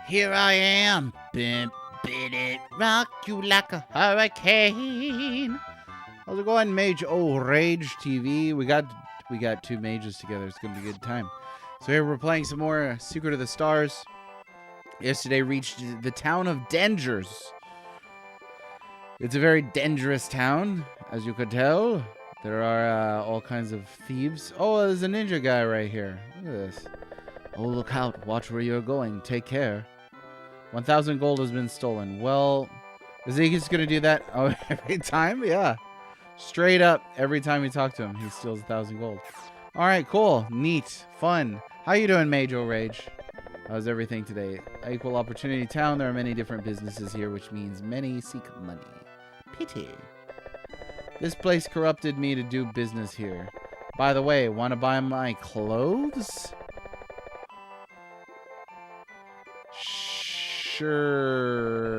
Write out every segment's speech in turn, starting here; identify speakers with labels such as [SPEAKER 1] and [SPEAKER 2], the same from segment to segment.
[SPEAKER 1] Here I am, bit it, rock you like a hurricane. How's it going, Mage? Oh, Rage TV. We got two mages together. It's gonna be a good time. So here we're playing some more Secret of the Stars. Yesterday reached the town of Dangers. It's a very dangerous town, as you could tell. There are all kinds of thieves. Oh, there's a ninja guy right here. Look at this. Oh, look out. Watch where you're going. Take care. 1,000 gold has been stolen. Well, is he just going to do that every time? Yeah. Straight up, every time we talk to him, he steals 1,000 gold. All right, cool. Neat. Fun. How you doing, Mage Rage? How's everything today? Equal opportunity town. There are many different businesses here, which means many seek money. Pity. This place corrupted me to do business here. By the way, want to buy my clothes? Sure.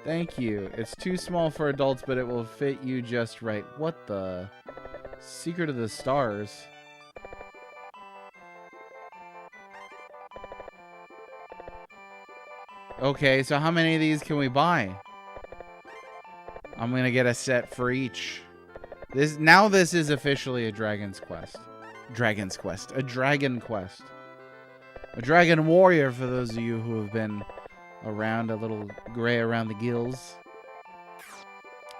[SPEAKER 1] Thank you. It's too small for adults, but it will fit you just right. What the? Secret of the Stars. Okay, so how many of these can we buy? I'm gonna get a set for each. This is officially a Dragon's Quest. Dragon's Quest. A Dragon Quest. A Dragon Warrior for those of you who have been around, a little gray around the gills.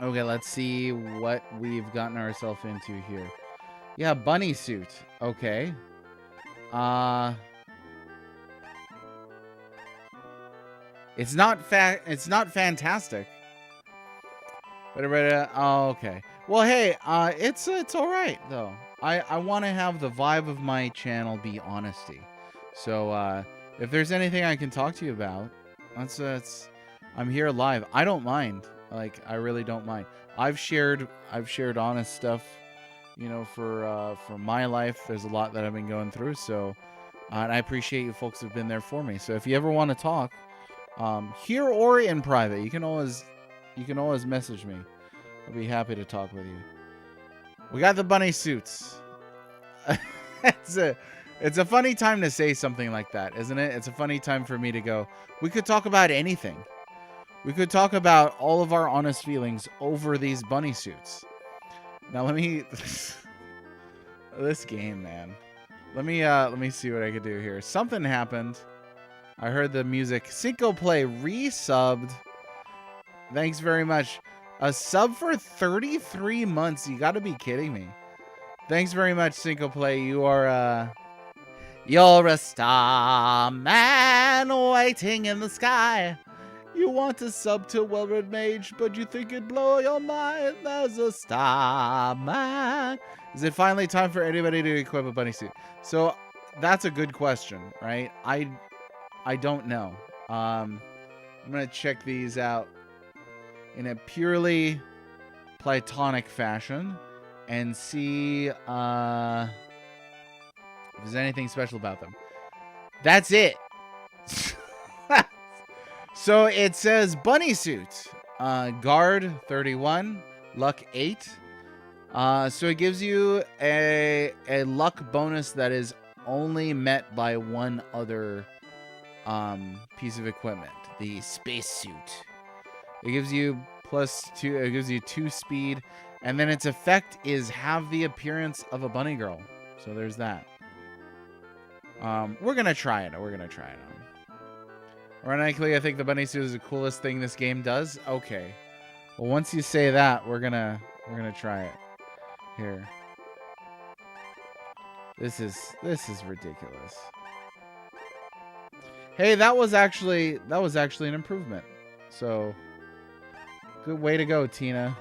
[SPEAKER 1] Okay, let's see what we've gotten ourselves into here. Yeah, Bunnysuit. Okay. It's not fantastic. But oh, okay. Well, hey, it's all right though. I want to have the vibe of my channel be honesty. So if there's anything I can talk to you about, that's I'm here live. I don't mind. Like, I really don't mind. I've shared honest stuff, you know, for my life. There's a lot that I've been going through, so and I appreciate you folks who've been there for me. So if you ever want to talk, here or in private, you can always message me. I'll be happy to talk with you. We got the Bunnysuits. It's a funny time to say something like that, isn't it? It's a funny time for me to go, we could talk about anything. We could talk about all of our honest feelings over these Bunnysuits. Now let me this game, man. Let me see what I could do here. Something happened. I heard the music. Cinco Play resubbed. Thanks very much. A sub for 33 months. You gotta be kidding me. Thanks very much, Cinco Play. You're a star man waiting in the sky. You want to sub to Well-Read Mage, but you think it'd blow your mind. There's a star man. Is it finally time for anybody to equip a Bunnysuit? So that's a good question, right? I don't know. I'm gonna check these out in a purely platonic fashion and see if there's anything special about them. That's it. So it says Bunnysuit. Guard 31, luck 8. So it gives you a luck bonus that is only met by one other piece of equipment, the spacesuit. It gives you +2. It gives you 2 speed, and then its effect is have the appearance of a bunny girl. So there's that. We're gonna try it. We're gonna try it on. Ironically, I think the Bunnysuit is the coolest thing this game does. Okay. Well, once you say that, we're gonna try it. Here. This is ridiculous. Hey, that was actually an improvement. So, good way to go, Tina.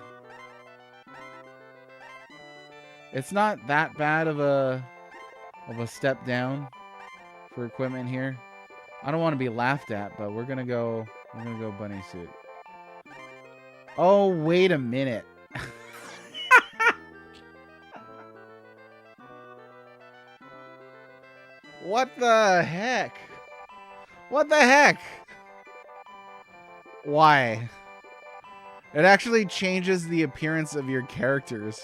[SPEAKER 1] It's not that bad of a step down for equipment here. I don't want to be laughed at, but we're gonna go bunny suit. Oh, wait a minute. What the heck? What the heck? Why? It actually changes the appearance of your characters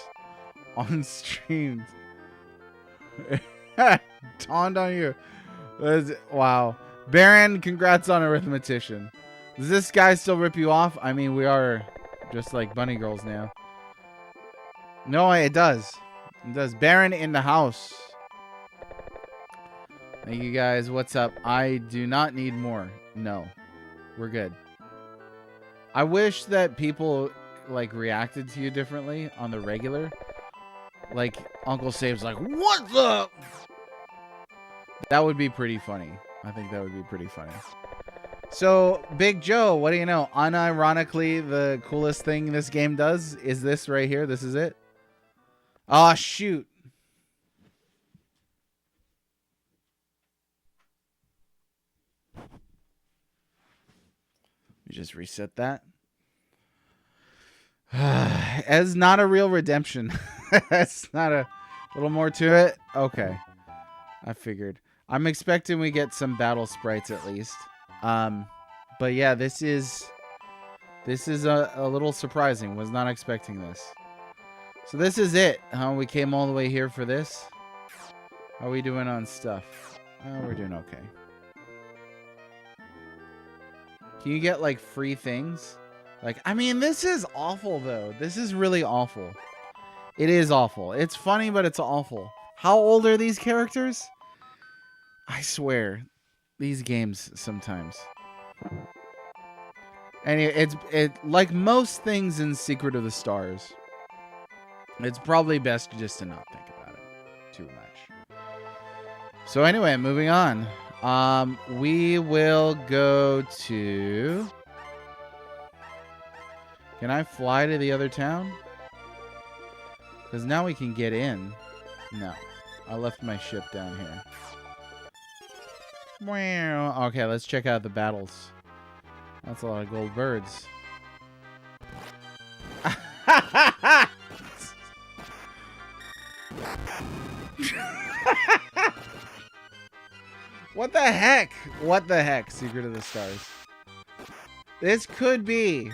[SPEAKER 1] on stream. Dawned on you. Wow. Baron, congrats on Arithmetician. Does this guy still rip you off? I mean, we are just like bunny girls now. No, it does. It does. Baron in the house. Thank you guys. What's up? I do not need more. No. We're good. I wish that people like reacted to you differently on the regular. Like Uncle Save's like, what the? That would be pretty funny. I think that would be pretty funny. So, Big Joe, what do you know? Unironically, the coolest thing this game does is this right here. This is it. Oh, shoot. You just reset that. As not a real redemption. That's not a little more to it. Okay. I figured. I'm expecting we get some battle sprites at least. But yeah, this is a little surprising. Was not expecting this. So this is it. We came all the way here for this. How are we doing on stuff? We're doing okay. Can you get like free things? Like, I mean, this is awful though. This is really awful. It is awful. It's funny, but it's awful. How old are these characters? I swear, these games sometimes. And it like most things in Secret of the Stars, it's probably best just to not think about it too much. So anyway, moving on. We will go to... Can I fly to the other town? Because now we can get in. No. I left my ship down here. Wow. Okay, let's check out the battles. That's a lot of gold birds. What the heck? What the heck? Secret of the Stars. This could be...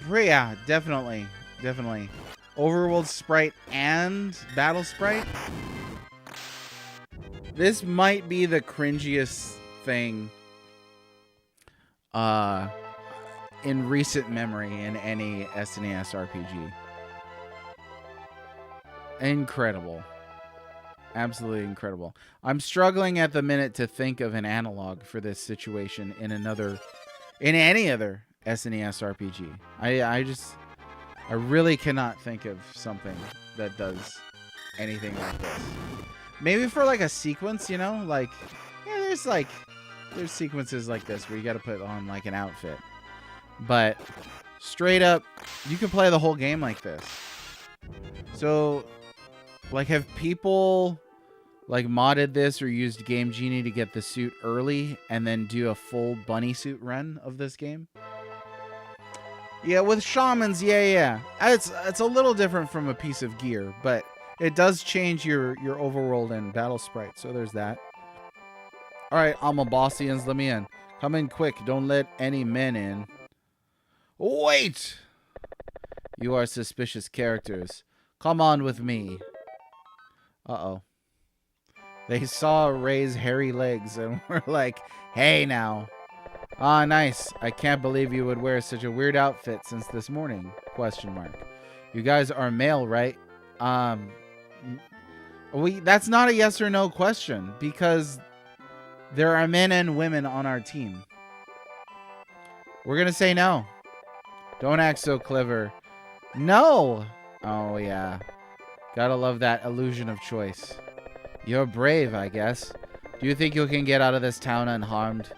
[SPEAKER 1] Yeah, definitely. Definitely. Overworld sprite and battle sprite. This might be the cringiest thing in recent memory in any SNES RPG. Incredible. Absolutely incredible. I'm struggling at the minute to think of an analog for this situation in any other SNES RPG. I really cannot think of something that does anything like this. Maybe for like a sequence, you know, like, yeah, there's sequences like this where you got to put on like an outfit. But straight up, you can play the whole game like this. So, like, have people like modded this or used Game Genie to get the suit early and then do a full bunny suit run of this game? Yeah, with shamans, yeah. It's a little different from a piece of gear, but it does change your overworld and battle sprite, so there's that. Alright, Almabossians, let me in. Come in quick, don't let any men in. Wait! You are suspicious characters. Come on with me. Uh-oh. They saw Ray's hairy legs and were like, hey now. Ah, nice. I can't believe you would wear such a weird outfit since this morning. Question mark. You guys are male, right? That's not a yes or no question because there are men and women on our team. We're going to say no. Don't act so clever. No. Oh, yeah. Gotta love that illusion of choice. You're brave, I guess. Do you think you can get out of this town unharmed?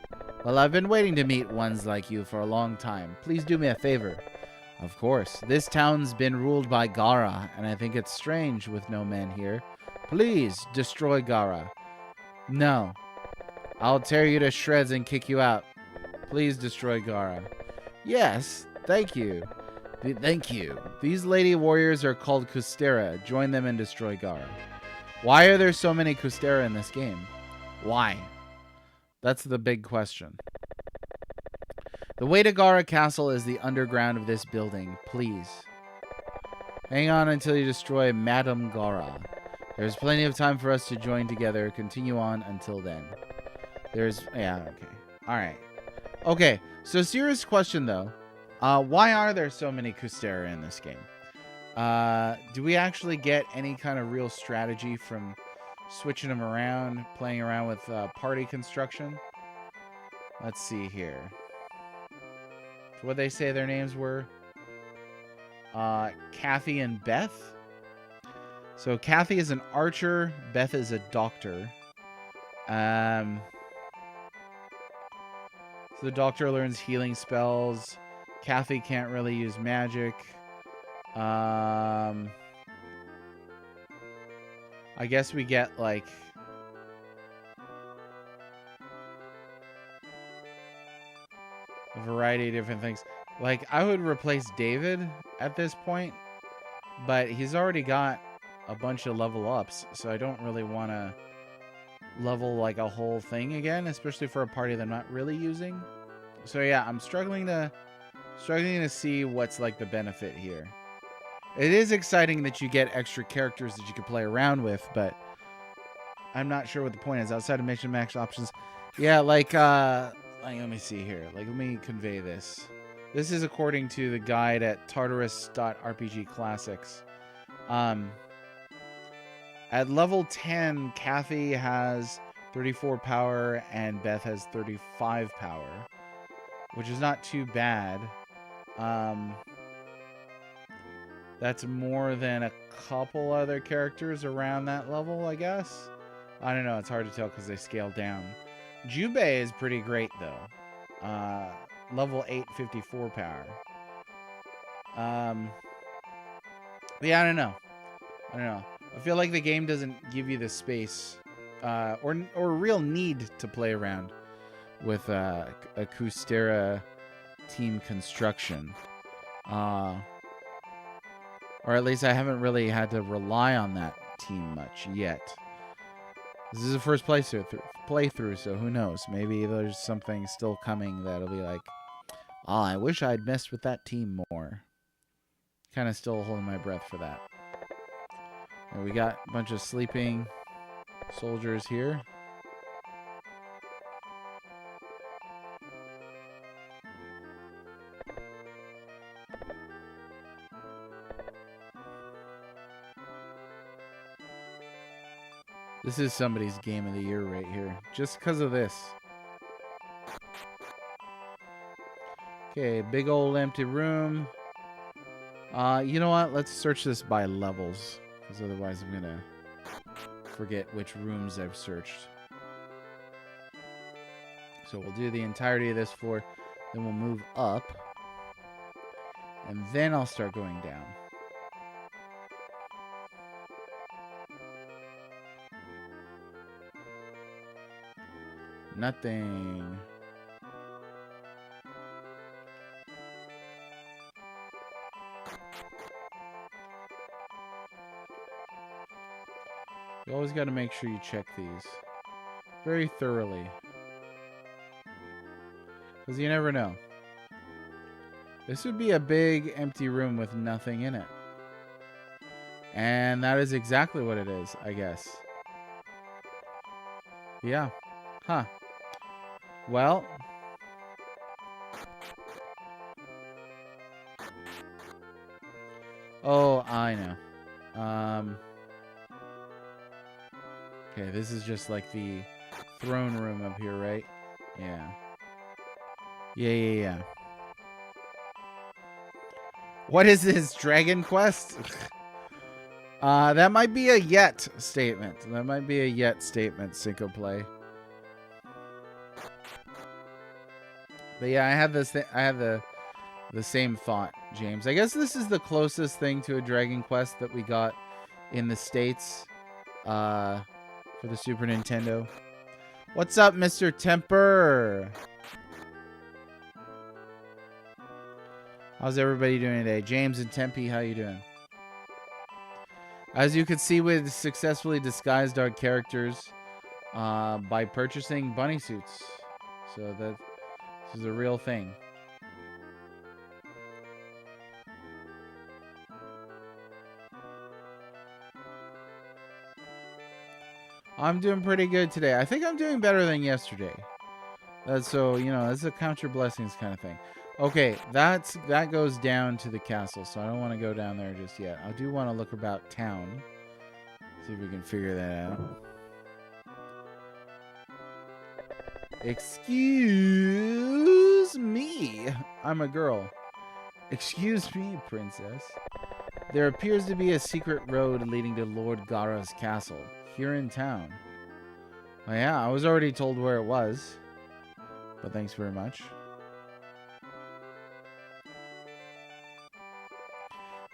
[SPEAKER 1] Well, I've been waiting to meet ones like you for a long time. Please do me a favor. Of course. This town's been ruled by Gara, and I think it's strange with no men here. Please, destroy Gara. No. I'll tear you to shreds and kick you out. Please destroy Gara. Yes, thank you. Thank you. These lady warriors are called Kustera. Join them and destroy Gara. Why are there so many Kustera in this game? Why? That's the big question. The way to Gara Castle is the underground of this building. Please. Hang on until you destroy Madame Gara. There's plenty of time for us to join together. Continue on until then. Yeah, okay. Alright. Okay, so serious question though. Why are there so many Kustera in this game? Do we actually get any kind of real strategy from switching them around, playing around with party construction? Let's see here. So what they say their names were? Kathy and Beth. So Kathy is an archer, Beth is a doctor. So the doctor learns healing spells. Kathy can't really use magic. I guess we get like a variety of different things. Like I would replace David at this point, but he's already got a bunch of level ups, so I don't really want to level like a whole thing again, especially for a party that I'm not really using. So yeah, I'm struggling to see what's like the benefit here. It is exciting that you get extra characters that you can play around with, but I'm not sure what the point is outside of mission max options. Yeah, like let me see here. Like let me convey this. This is according to the guide at Tartarus.RPG Classics. At level 10, Kathy has 34 power and Beth has 35 power, which is not too bad. That's more than a couple other characters around that level, I guess. I don't know. It's hard to tell because they scale down. Jubei is pretty great, though. Level 8, 54 power. Yeah, I don't know. I feel like the game doesn't give you the space or real need to play around with a Kustera team construction. Or at least I haven't really had to rely on that team much yet. This is the first playthrough, so who knows? Maybe there's something still coming that'll be like, oh, I wish I'd messed with that team more. Kind of still holding my breath for that. And we got a bunch of sleeping soldiers here. This is somebody's game of the year right here. Just because of this. Okay, big old empty room. You know what? Let's search this by levels. Because otherwise I'm going to forget which rooms I've searched. So we'll do the entirety of this floor. Then we'll move up. And then I'll start going down. Nothing. You always got to make sure you check these very thoroughly. Because you never know. This would be a big empty room with nothing in it. And that is exactly what it is, I guess. Yeah. Huh. Well. Oh, I know. Okay, this is just like the throne room up here, right? Yeah. Yeah. What is this, Dragon Quest? That might be a yet statement. That might be a yet statement, Cinco Play. But yeah, I have this thing. I have the same thought, James. I guess this is the closest thing to a Dragon Quest that we got in the States for the Super Nintendo. What's up, Mr. Temper? How's everybody doing today? James and Tempe, how you doing? As you can see, we've successfully disguised our characters by purchasing Bunnysuits. So that this is a real thing. I'm doing pretty good today. I think I'm doing better than yesterday. So, you know, that's a count your blessings kind of thing. Okay, that goes down to the castle, so I don't want to go down there just yet. I do want to look about town. See if we can figure that out. Excuse me. I'm a girl. Excuse me, princess. There appears to be a secret road leading to Lord Gara's castle, here in town. Oh yeah, I was already told where it was. But thanks very much.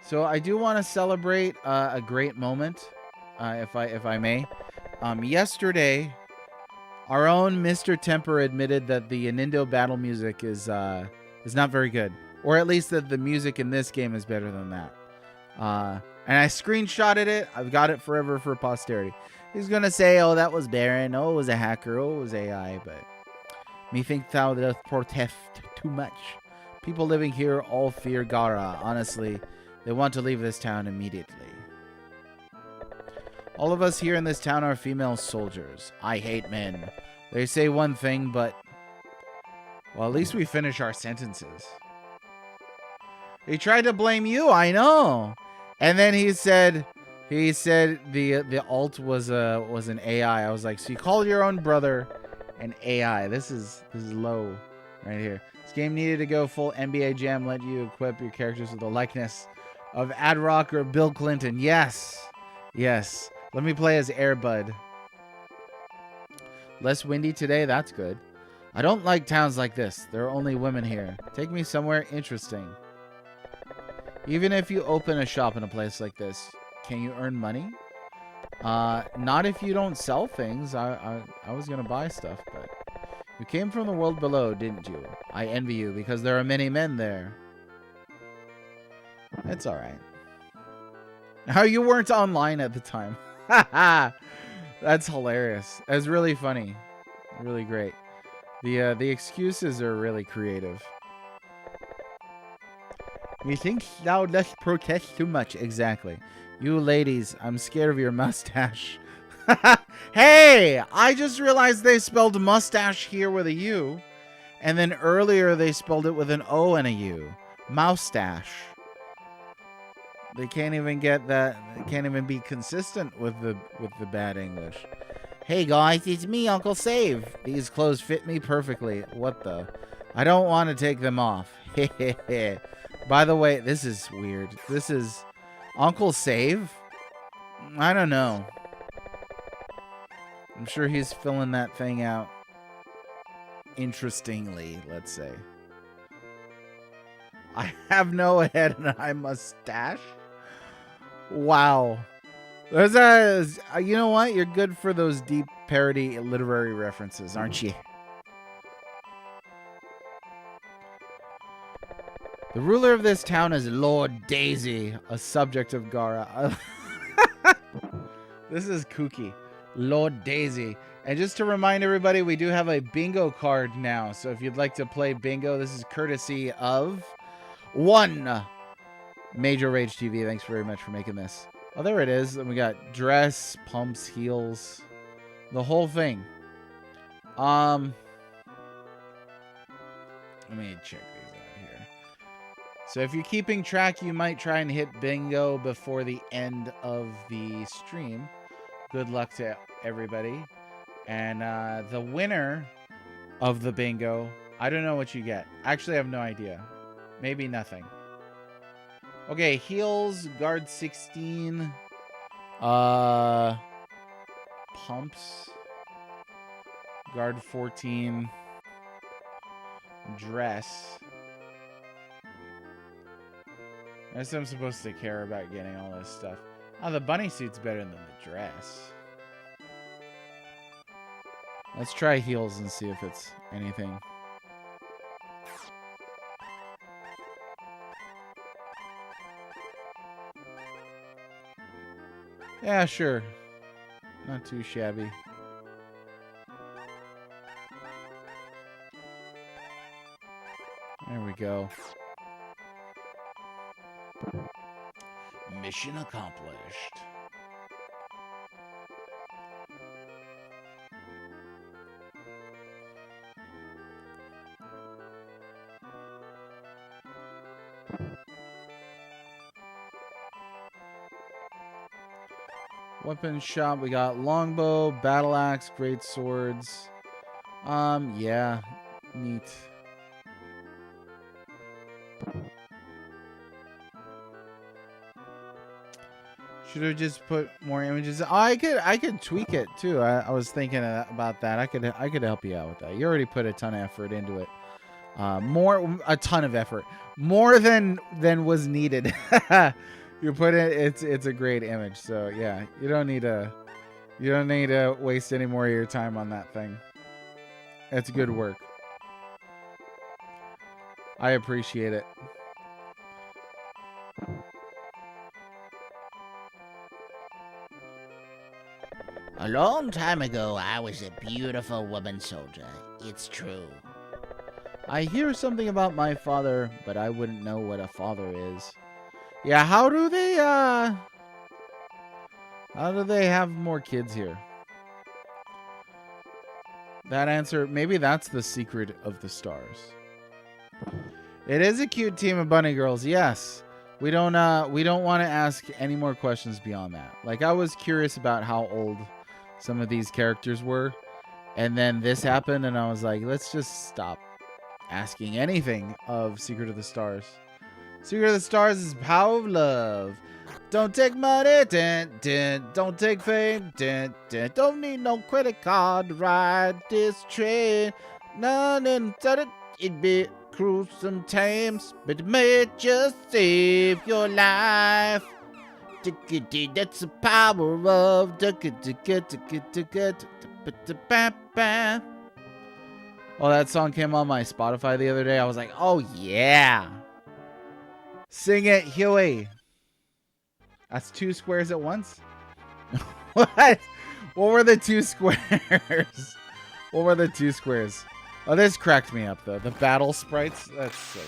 [SPEAKER 1] So I do want to celebrate a great moment, if I may. Yesterday, our own Mr. Temper admitted that the Nintendo battle music is not very good, or at least that the music in this game is better than that. And I screenshotted it. I've got it forever for posterity. He's gonna say, "Oh, that was Baron. Oh, it was a hacker. Oh, it was AI." But me think thou doth protest too much. People living here all fear Gara. Honestly, they want to leave this town immediately. All of us here in this town are female soldiers. I hate men. They say one thing, but... well, at least we finish our sentences. He tried to blame you, I know. And then he said the alt was an AI. I was like, so you called your own brother an AI. This is low right here. This game needed to go full NBA Jam, let you equip your characters with the likeness of Ad Rock or Bill Clinton. Yes. Yes. Let me play as Airbud. Less windy today, that's good. I don't like towns like this. There are only women here. Take me somewhere interesting. Even if you open a shop in a place like this, can you earn money? Not if you don't sell things. I was gonna buy stuff, but you came from the world below, didn't you? I envy you because there are many men there. It's alright. How you weren't online at the time. That's hilarious. That's really funny. Really great. The excuses are really creative. Methinks thou dost protest too much. Exactly. You ladies, I'm scared of your mustache. Hey! I just realized they spelled mustache here with a U. And then earlier they spelled it with an O and a U. Moustache. They can't even get that. They can't even be consistent with the bad English. Hey guys, it's me, Uncle Save. These clothes fit me perfectly. What the? I don't want to take them off. Hehehe. By the way, this is weird. This is Uncle Save? I don't know. I'm sure he's filling that thing out interestingly, let's say. I have no head and eye mustache. Wow. There's a, you know what? You're good for those deep parody literary references, aren't you? The ruler of this town is Lord Daisy, a subject of Gara. This is kooky. Lord Daisy. And just to remind everybody, we do have a bingo card now. So if you'd like to play bingo, this is courtesy of one Major Rage TV. Thanks very much for making this. Oh, there it is. And we got dress, pumps, heels, the whole thing. Let me check these out here. So if you're keeping track, you might try and hit bingo before the end of the stream. Good luck to everybody. And the winner of the bingo, I don't know what you get. Actually, I have no idea. Maybe nothing. Okay, heals, guard 16. Pumps. Guard 14. Dress. I guess I'm supposed to care about getting all this stuff. Oh, the bunny suit's better than the dress. Let's try heals and see if it's anything. Yeah, sure. Not too shabby. There we go. Mission accomplished. Weapon shop, we got longbow, battle axe, great swords. Yeah, neat. Should have just put more images. Oh, I could tweak it too. I was thinking about that. I could help you out with that. You already put a ton of effort into it. A ton of effort, more than was needed. You put it. It's a great image. So yeah, you don't need to waste any more of your time on that thing. It's good work. I appreciate it.
[SPEAKER 2] A long time ago, I was a beautiful woman soldier. It's true.
[SPEAKER 1] I hear something about my father, but I wouldn't know what a father is. Yeah, how do they have more kids here? That answer, maybe that's the secret of the stars. It is a cute team of bunny girls, yes. We don't want to ask any more questions beyond that. Like, I was curious about how old some of these characters were, and then this happened, and I was like, let's just stop asking anything of Secret of the Stars. Secret of the Stars is power of love. Don't take money, don't take fame, don't need no credit card to ride this train. None inside it be cruel sometimes, but it may just save your life. That's the power of Oh, that song came on my Spotify the other day. I was like, oh yeah. Sing it, Huey. That's 2 squares at once? What? What were the 2 squares? What were the 2 squares? Oh, this cracked me up though. The battle sprites? That's silly.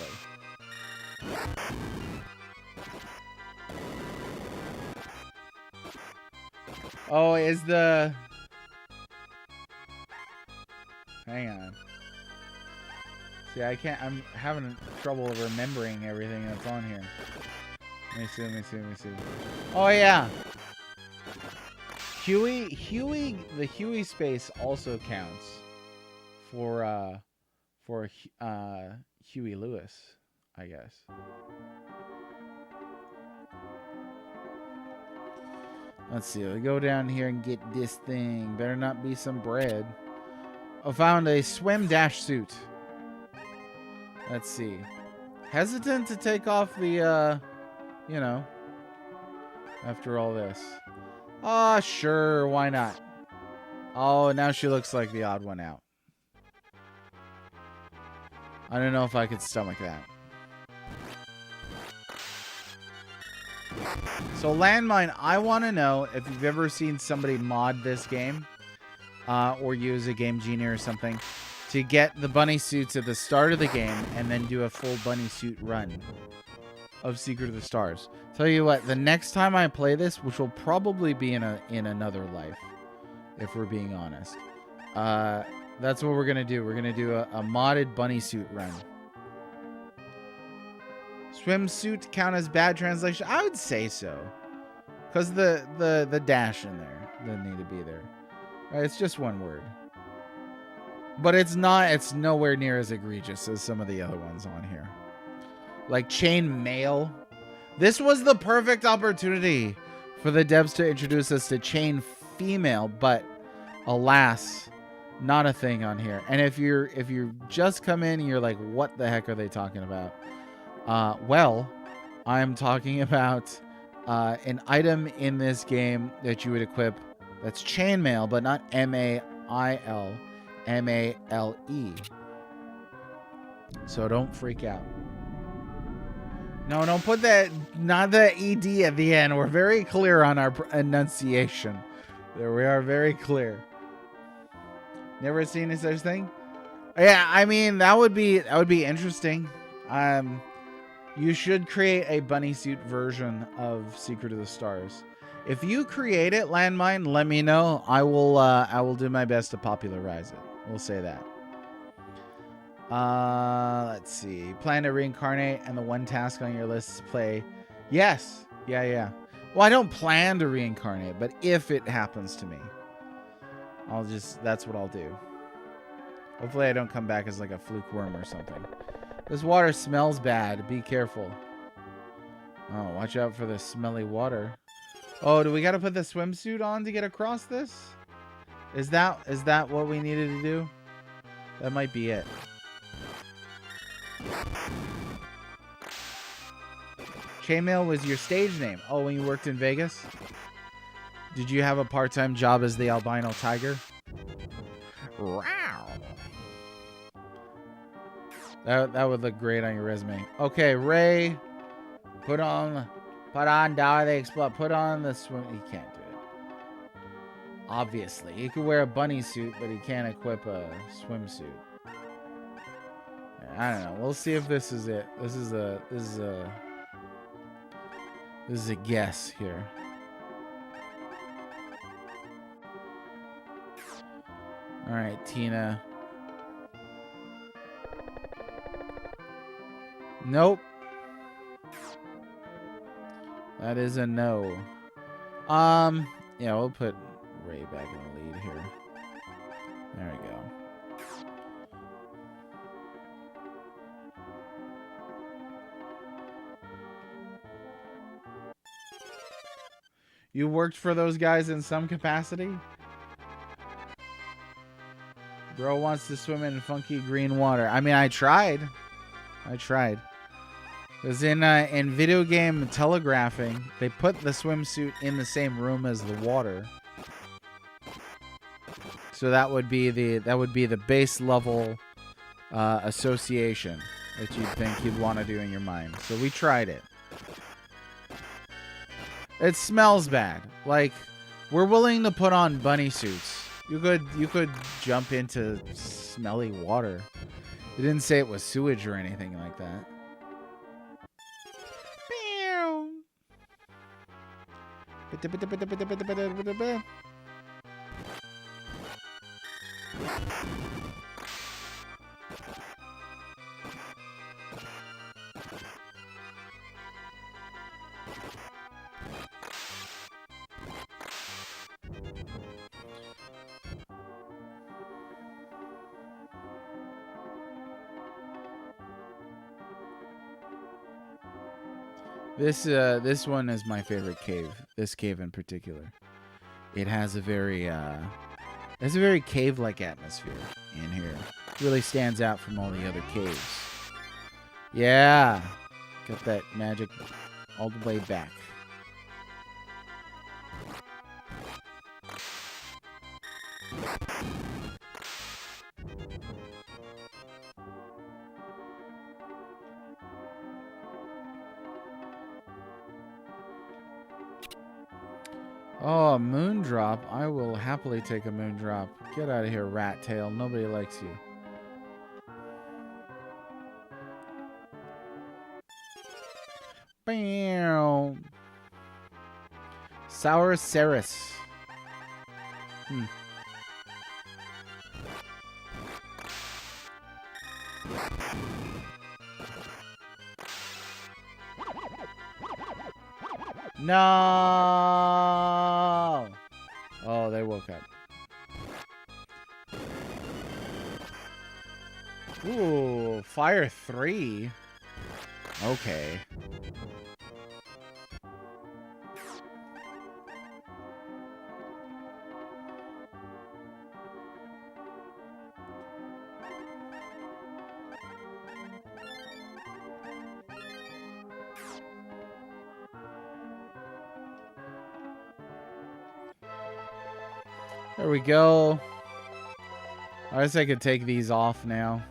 [SPEAKER 1] Oh, is the... Hang on. See, I can't... I'm having trouble remembering everything that's on here. Let me see. Oh, yeah. Huey... The Huey space also counts for Huey Lewis, I guess. Let's see. We go down here and get this thing. Better not be some bread. I found a swim dash suit. Let's see. Hesitant to take off the, you know, after all this. Ah, sure. Why not? Oh, now she looks like the odd one out. I don't know if I could stomach that. So Landmine, I want to know if you've ever seen somebody mod this game or use a Game Genie or something to get the bunny suits at the start of the game and then do a full bunny suit run of Secret of the Stars. Tell you what, the next time I play this, which will probably be in another life, if we're being honest, that's what we're gonna do. We're gonna do a modded bunny suit run. Swimsuit count as bad translation? I would say so. Because the dash in there doesn't need to be there. Right, it's just one word. But it's nowhere near as egregious as some of the other ones on here. Like chain mail. This was the perfect opportunity for the devs to introduce us to chain female, but alas, not a thing on here. And if you just come in and you're like, what the heck are they talking about? Well, I'm talking about an item in this game that you would equip that's chainmail, but not M-A-I-L, M-A-L-E. So don't freak out. No, don't put that, not the ED at the end. We're very clear on our enunciation. There we are, very clear. Never seen any such thing? Yeah, I mean, that would be interesting. You should create a bunny suit version of Secret of the Stars. If you create it, Landmine, let me know. I will do my best to popularize it. We'll say that. Let's see. Plan to reincarnate, and the one task on your list is play. Yes. Yeah. Well, I don't plan to reincarnate, but if it happens to me, that's what I'll do. Hopefully I don't come back as like a fluke worm or something. This water smells bad. Be careful. Oh, watch out for the smelly water. Oh, do we got to put the swimsuit on to get across this? Is that what we needed to do? That might be it. Chainmail was your stage name. Oh, when you worked in Vegas? Did you have a part-time job as the albino tiger? Wow. That would look great on your resume. Okay, Ray, put on Dollar They Explode. Put on the swim. He can't do it. Obviously, he could wear a bunny suit, but he can't equip a swimsuit. I don't know. We'll see if this is it. This is a guess here. All right, Tina. Nope. That is a no. Yeah, we'll put Ray back in the lead here. There we go. You worked for those guys in some capacity? Girl wants to swim in funky green water. I mean, I tried. Because in video game telegraphing, they put the swimsuit in the same room as the water. So that would be the base level association that you'd think you'd want to do in your mind. So we tried it. It smells bad. Like, we're willing to put on bunny suits. You could jump into smelly water. It didn't say it was sewage or anything like that. This one is my favorite cave. This cave in particular. It has a very cave-like atmosphere in here. It really stands out from all the other caves. Yeah. Got that magic all the way back. Oh, a moondrop. I will happily take a moondrop. Get out of here, rat tail. Nobody likes you. Bam. Sour Ceres. No! Oh, they woke up. Ooh, Fire 3. Okay. There we go. I guess I could take these off now.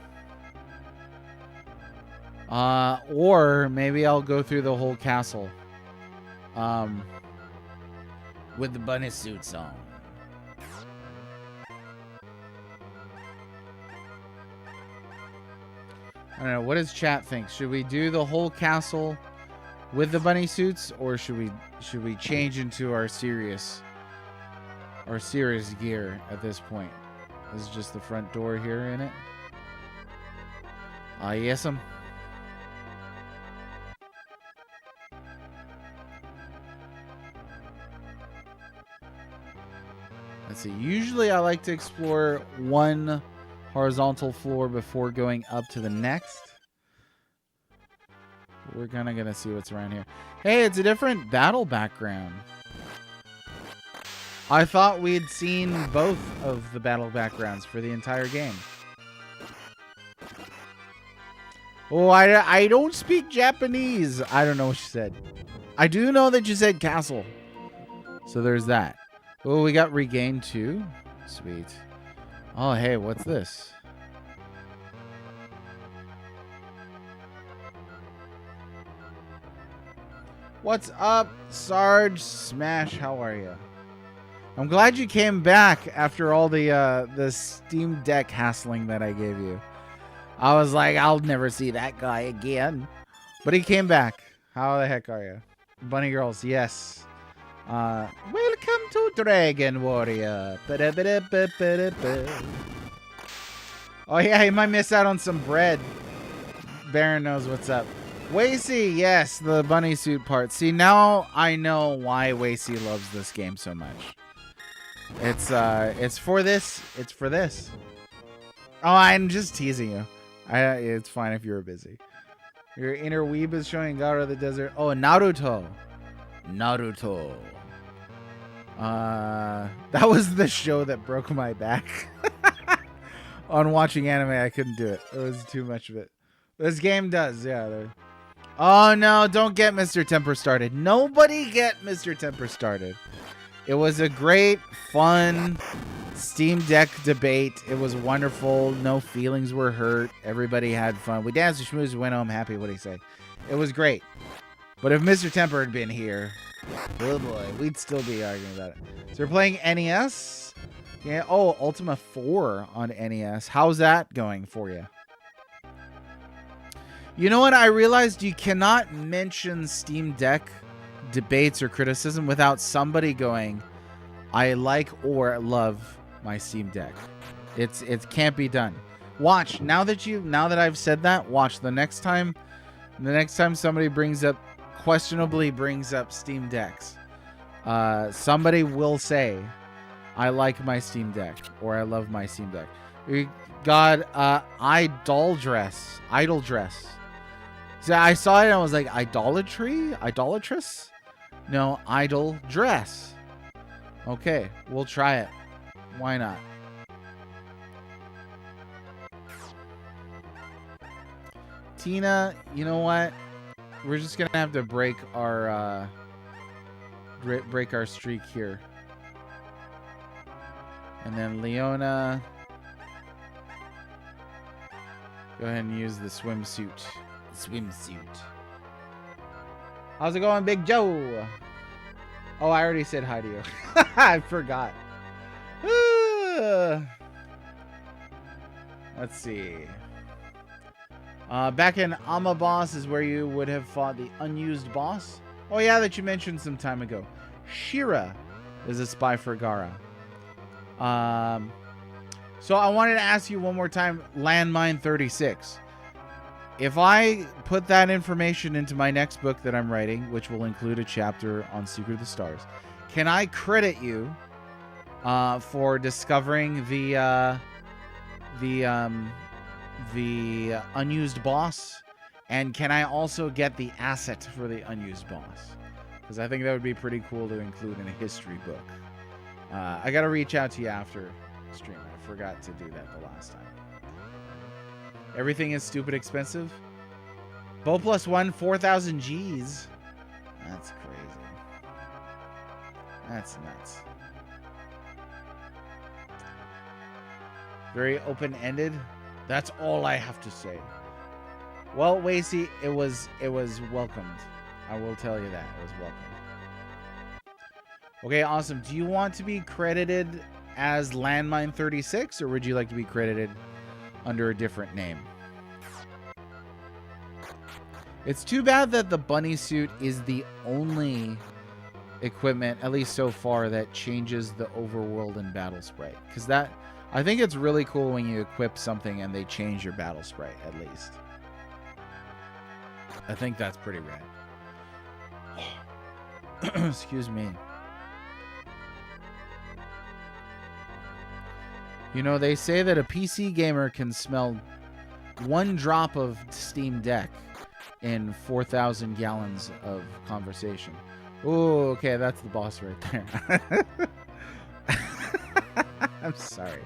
[SPEAKER 1] Or maybe I'll go through the whole castle.
[SPEAKER 2] With the bunny suits on.
[SPEAKER 1] I don't know. What does chat think? Should we do the whole castle with the bunny suits, or should we change into our serious gear at this point? This is just the front door here in it. Yes, Let's see. Usually I like to explore one horizontal floor before going up to the next. We're gonna see what's around here. Hey, it's a different battle background. I thought we'd seen both of the battle backgrounds for the entire game. Oh, I don't speak Japanese. I don't know what she said. I do know that you said castle. So there's that. Oh, we got regained too. Sweet. Oh, hey, what's this? What's up, Sarge Smash? How are you? I'm glad you came back after all the Steam Deck hassling that I gave you. I was like, I'll never see that guy again. But he came back. How the heck are you? Bunny Girls, yes. Welcome to Dragon Warrior. Oh yeah, he might miss out on some bread. Baron knows what's up. Wacy, yes, the bunny suit part. See, now I know why Wacy loves this game so much. It's for this. It's for this. Oh, I'm just teasing you. It's fine if you're busy. Your inner weeb is showing God of the Desert. Oh, Naruto. Naruto. That was the show that broke my back. On watching anime, I couldn't do it. It was too much of it. This game does, yeah. Oh no, don't get Mr. Temper started. Nobody get Mr. Temper started. It was a great, fun Steam Deck debate. It was wonderful. No feelings were hurt. Everybody had fun. We danced, schmoozed, went home happy. What do you say? It was great. But if Mr. Temper had been here, oh boy, we'd still be arguing about it. So we're playing NES. Yeah. Oh, Ultima 4 on NES. How's that going for you? You know what? I realized you cannot mention Steam Deck debates or criticism without somebody going, I like or love my Steam Deck. It can't be done. Watch, now that I've said that, watch the next time somebody questionably brings up Steam Decks, somebody will say, I like my Steam Deck or I love my Steam Deck. We got Idol Dress. So I saw it and I was like, idolatry? Idolatrous? No, idol dress. Okay, we'll try it. Why not? Tina, you know what? We're just gonna have to break our streak here. And then Leona, go ahead and use the swimsuit. How's it going, Big Joe? Oh, I already said hi to you. I forgot. Let's see. Back in Ama Boss is where you would have fought the unused boss. Oh yeah, that you mentioned some time ago. Shira is a spy for Gara. So I wanted to ask you one more time, Landmine 36. If I put that information into my next book that I'm writing, which will include a chapter on Secret of the Stars, can I credit you for discovering the unused boss? And can I also get the asset for the unused boss? Because I think that would be pretty cool to include in a history book. I got to reach out to you after stream. I forgot to do that the last time. Everything is stupid expensive. Bo plus 1, 4,000 G's. That's crazy. That's nuts. Very open-ended. That's all I have to say. Well, Wasey, it was welcomed. I will tell you that. It was welcomed. Okay, awesome. Do you want to be credited as Landmine 36, or would you like to be credited under a different name? It's too bad that the bunny suit is the only equipment, at least so far, that changes the overworld and battle sprite. Because that, I think it's really cool when you equip something and they change your battle sprite, at least. I think that's pretty rad. Excuse me. You know, they say that a PC gamer can smell 1 drop of Steam Deck in 4,000 gallons of conversation. Oh, okay, that's the boss right there. I'm sorry.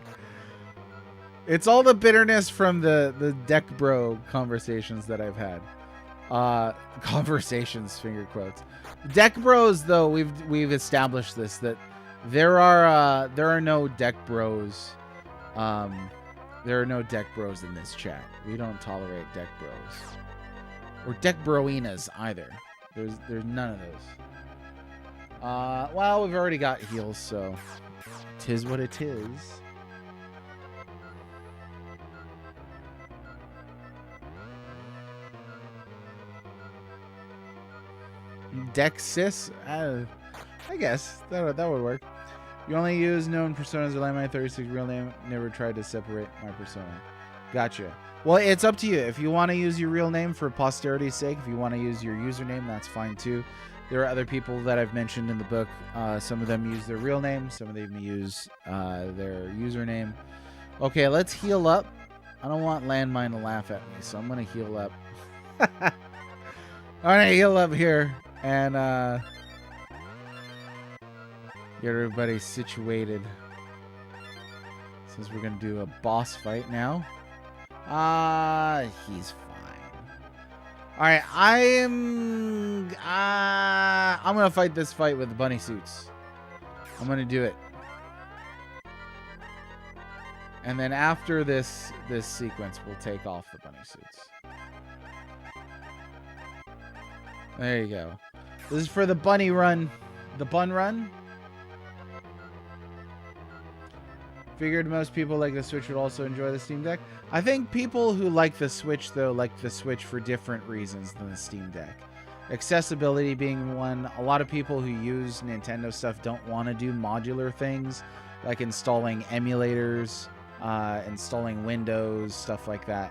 [SPEAKER 1] It's all the bitterness from the Deck Bro conversations that I've had. Conversations, finger quotes. Deck Bros, though, we've established this, that there are no Deck Bros. There are no Deck Bros in this chat. We don't tolerate Deck Bros. Or Deck Broinas either. There's none of those. Well, we've already got heals, so 'tis what it is. Deck Sis? I guess that would work. You only use known personas or Landmine 36 real name. Never tried to separate my persona. Gotcha. Well, it's up to you. If you want to use your real name for posterity's sake, if you want to use your username, that's fine too. There are other people that I've mentioned in the book. Some of them use their real name. Some of them use their username. Okay, let's heal up. I don't want Landmine to laugh at me, so I'm going to heal up. I'm going to heal up here and get everybody situated. Since we're going to do a boss fight now. He's fine. Alright, I'm gonna fight this fight with the bunny suits. I'm gonna do it. And then after this sequence, we'll take off the bunny suits. There you go. This is for the bunny run. The bun run. Figured most people like the Switch would also enjoy the Steam Deck. I think people who like the Switch, though, like the Switch for different reasons than the Steam Deck. Accessibility being one. A lot of people who use Nintendo stuff don't want to do modular things, like installing emulators, installing Windows, stuff like that.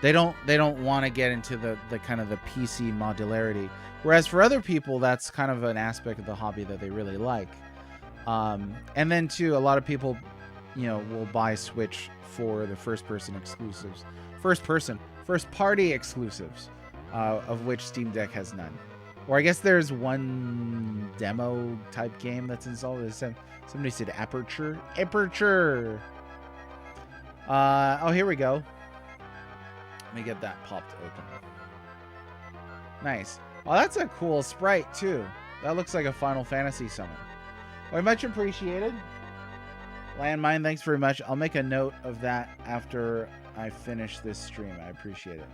[SPEAKER 1] They don't want to get into the kind of the PC modularity. Whereas for other people, that's kind of an aspect of the hobby that they really like. And then too, a lot of people, will buy Switch for the first-person exclusives, first-party exclusives, of which Steam Deck has none. Or I guess there's one demo type game that's installed. Somebody said Aperture. Oh, here we go. Let me get that popped open. Nice. Oh, that's a cool sprite too. That looks like a Final Fantasy summon. Very much appreciated. Landmine, thanks very much. I'll make a note of that after I finish this stream. I appreciate it.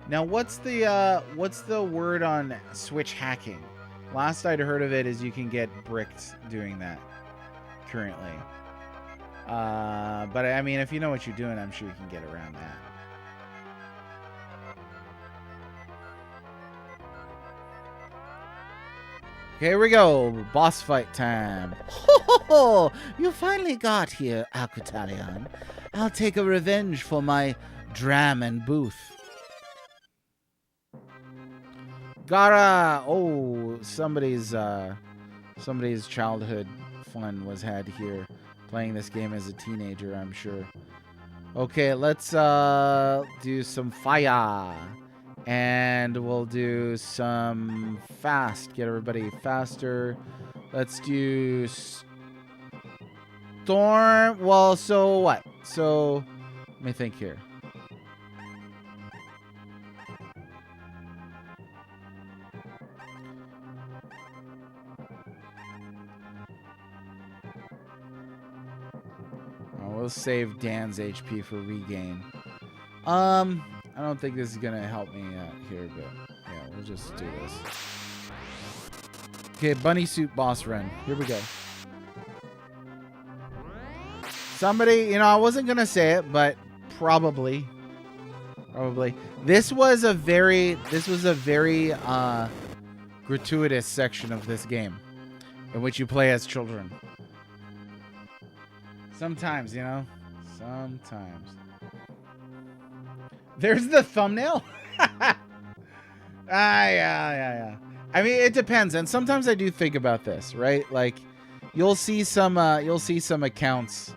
[SPEAKER 1] Now, what's the word on Switch hacking? Last I'd heard of it is you can get bricked doing that currently. But I mean, if you know what you're doing, I'm sure you can get around that. Here we go. Boss fight time.
[SPEAKER 2] Ho! You finally got here, Aquitalion. I'll take a revenge for my dram and booth.
[SPEAKER 1] Gara! Oh, somebody's childhood fun was had here playing this game as a teenager, I'm sure. Okay, let's do some fire. And we'll do some fast. Get everybody faster. Let's do storm. Well, so what? So let me think here. We'll save Dan's HP for regain. I don't think this is gonna help me out here, but yeah, we'll just do this. Okay, bunny suit boss run. Here we go. Somebody, I wasn't gonna say it, but probably. This was a very gratuitous section of this game in which you play as children. Sometimes, sometimes. There's the thumbnail. Yeah. I mean, it depends, and sometimes I do think about this, right? Like, you'll see some accounts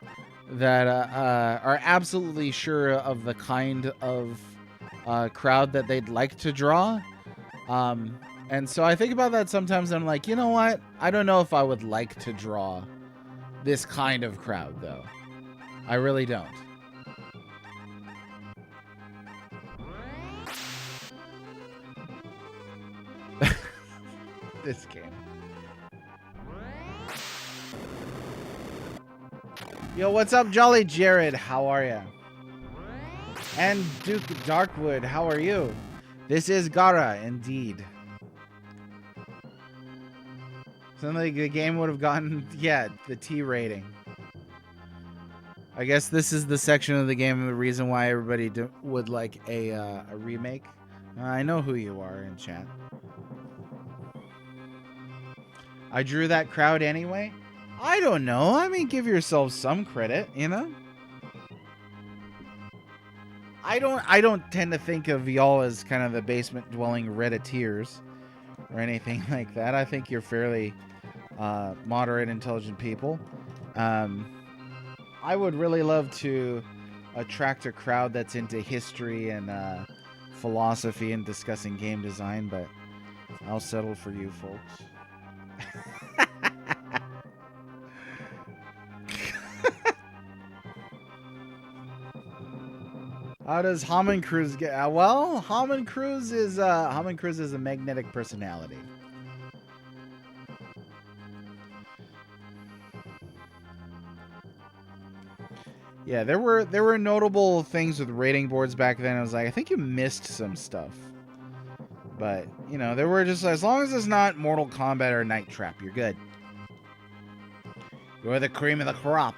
[SPEAKER 1] that are absolutely sure of the kind of crowd that they'd like to draw, and so I think about that sometimes. And I'm like, you know what? I don't know if I would like to draw this kind of crowd, though. I really don't. This game. Yo, what's up, Jolly Jared? How are ya? And Duke Darkwood, how are you? This is Gara, indeed. Sounds like the game would have gotten, the T rating. I guess this is the section of the game, the reason why everybody would like a remake. I know who you are in chat. I drew that crowd anyway. I don't know. I mean, give yourself some credit, I don't tend to think of y'all as kind of the basement dwelling Redditeers or anything like that. I think you're fairly moderate, intelligent people. I would really love to attract a crowd that's into history and philosophy and discussing game design, but I'll settle for you folks. How does Hammond Cruz get? Well, Hammond Cruz is a magnetic personality. Yeah, there were notable things with rating boards back then. I was like, I think you missed some stuff. But, there were just, as long as it's not Mortal Kombat or Night Trap, you're good. You're the cream of the crop.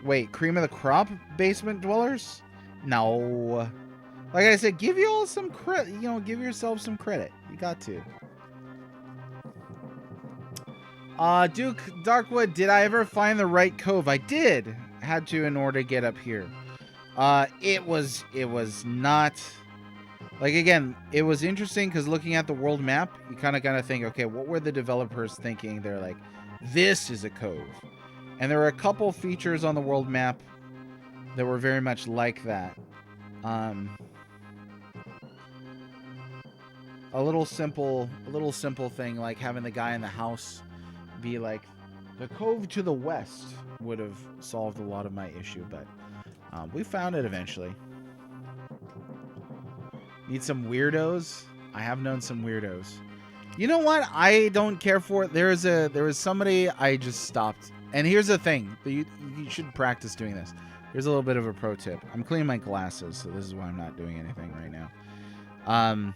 [SPEAKER 1] Wait, cream of the crop basement dwellers? No. Like I said, give you all some credit. Give yourself some credit. You got to. Duke Darkwood, did I ever find the right cove? I did. Had to in order to get up here. It was not... Like, again, it was interesting because looking at the world map, you kind of gotta think, okay, what were the developers thinking? They're like, this is a cove. And there were a couple features on the world map that were very much like that. A little simple thing like having the guy in the house be like, the cove to the west would have solved a lot of my issue, but we found it eventually. Need some weirdos? I have known some weirdos. You know what? I don't care for it. There was somebody I just stopped. And here's the thing. You should practice doing this. Here's a little bit of a pro tip. I'm cleaning my glasses, so this is why I'm not doing anything right now.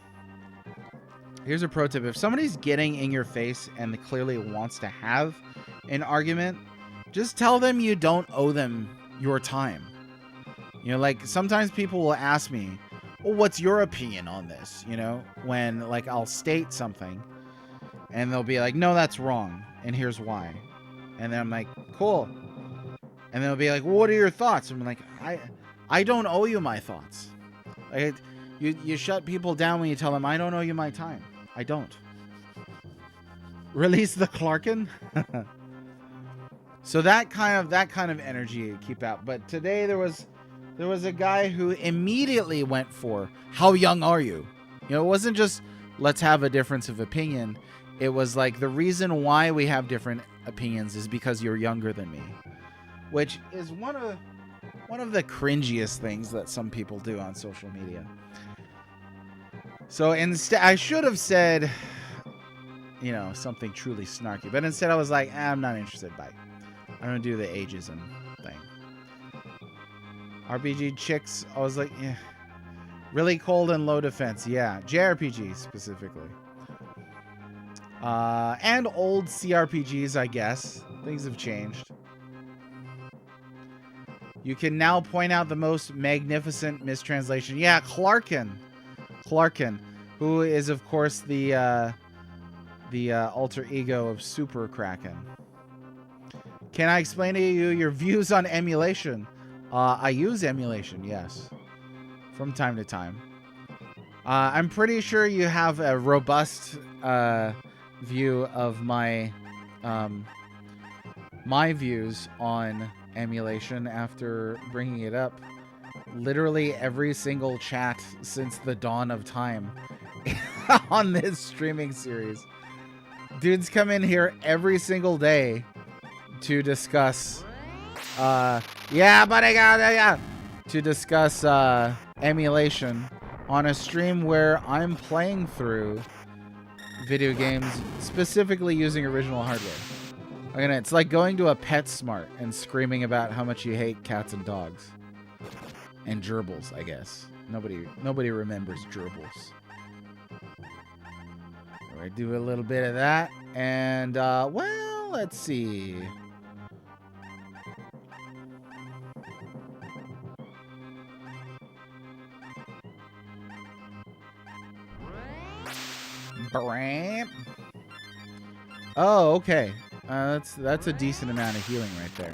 [SPEAKER 1] Here's a pro tip. If somebody's getting in your face and clearly wants to have an argument, just tell them you don't owe them your time. Like sometimes people will ask me, well, what's your opinion on this? When like I'll state something and they'll be like, no, that's wrong. And here's why. And then I'm like, cool. And they'll be like, well, what are your thoughts? I'm like, I don't owe you my thoughts. Like, you shut people down when you tell them, I don't owe you my time. I don't. Release the Clarkin. So that kind of energy you keep out. But today there was a guy who immediately went for, how young are you? It wasn't just, let's have a difference of opinion. It was like, the reason why we have different opinions is because you're younger than me. Which is one of the cringiest things that some people do on social media. So instead, I should have said, something truly snarky. But instead I was like, I'm not interested. Bye. I don't do the ageism thing. RPG chicks, I was like, yeah. Really cold and low defense. Yeah, JRPG specifically. And old CRPGs, I guess. Things have changed. You can now point out the most magnificent mistranslation. Yeah, Clarkin. Clarkin, who is, of course, the alter ego of Super Kraken. Can I explain to you your views on emulation? I use emulation, yes. From time to time. I'm pretty sure you have a robust view of my my views on emulation after bringing it up. Literally every single chat since the dawn of time on this streaming series. Dudes come in here every single day to discuss to discuss emulation on a stream where I'm playing through video games specifically using original hardware. Again, it's like going to a PetSmart and screaming about how much you hate cats and dogs. And gerbils, I guess. Nobody remembers gerbils. I do a little bit of that. And, well, let's see. Oh, okay. That's a decent amount of healing right there.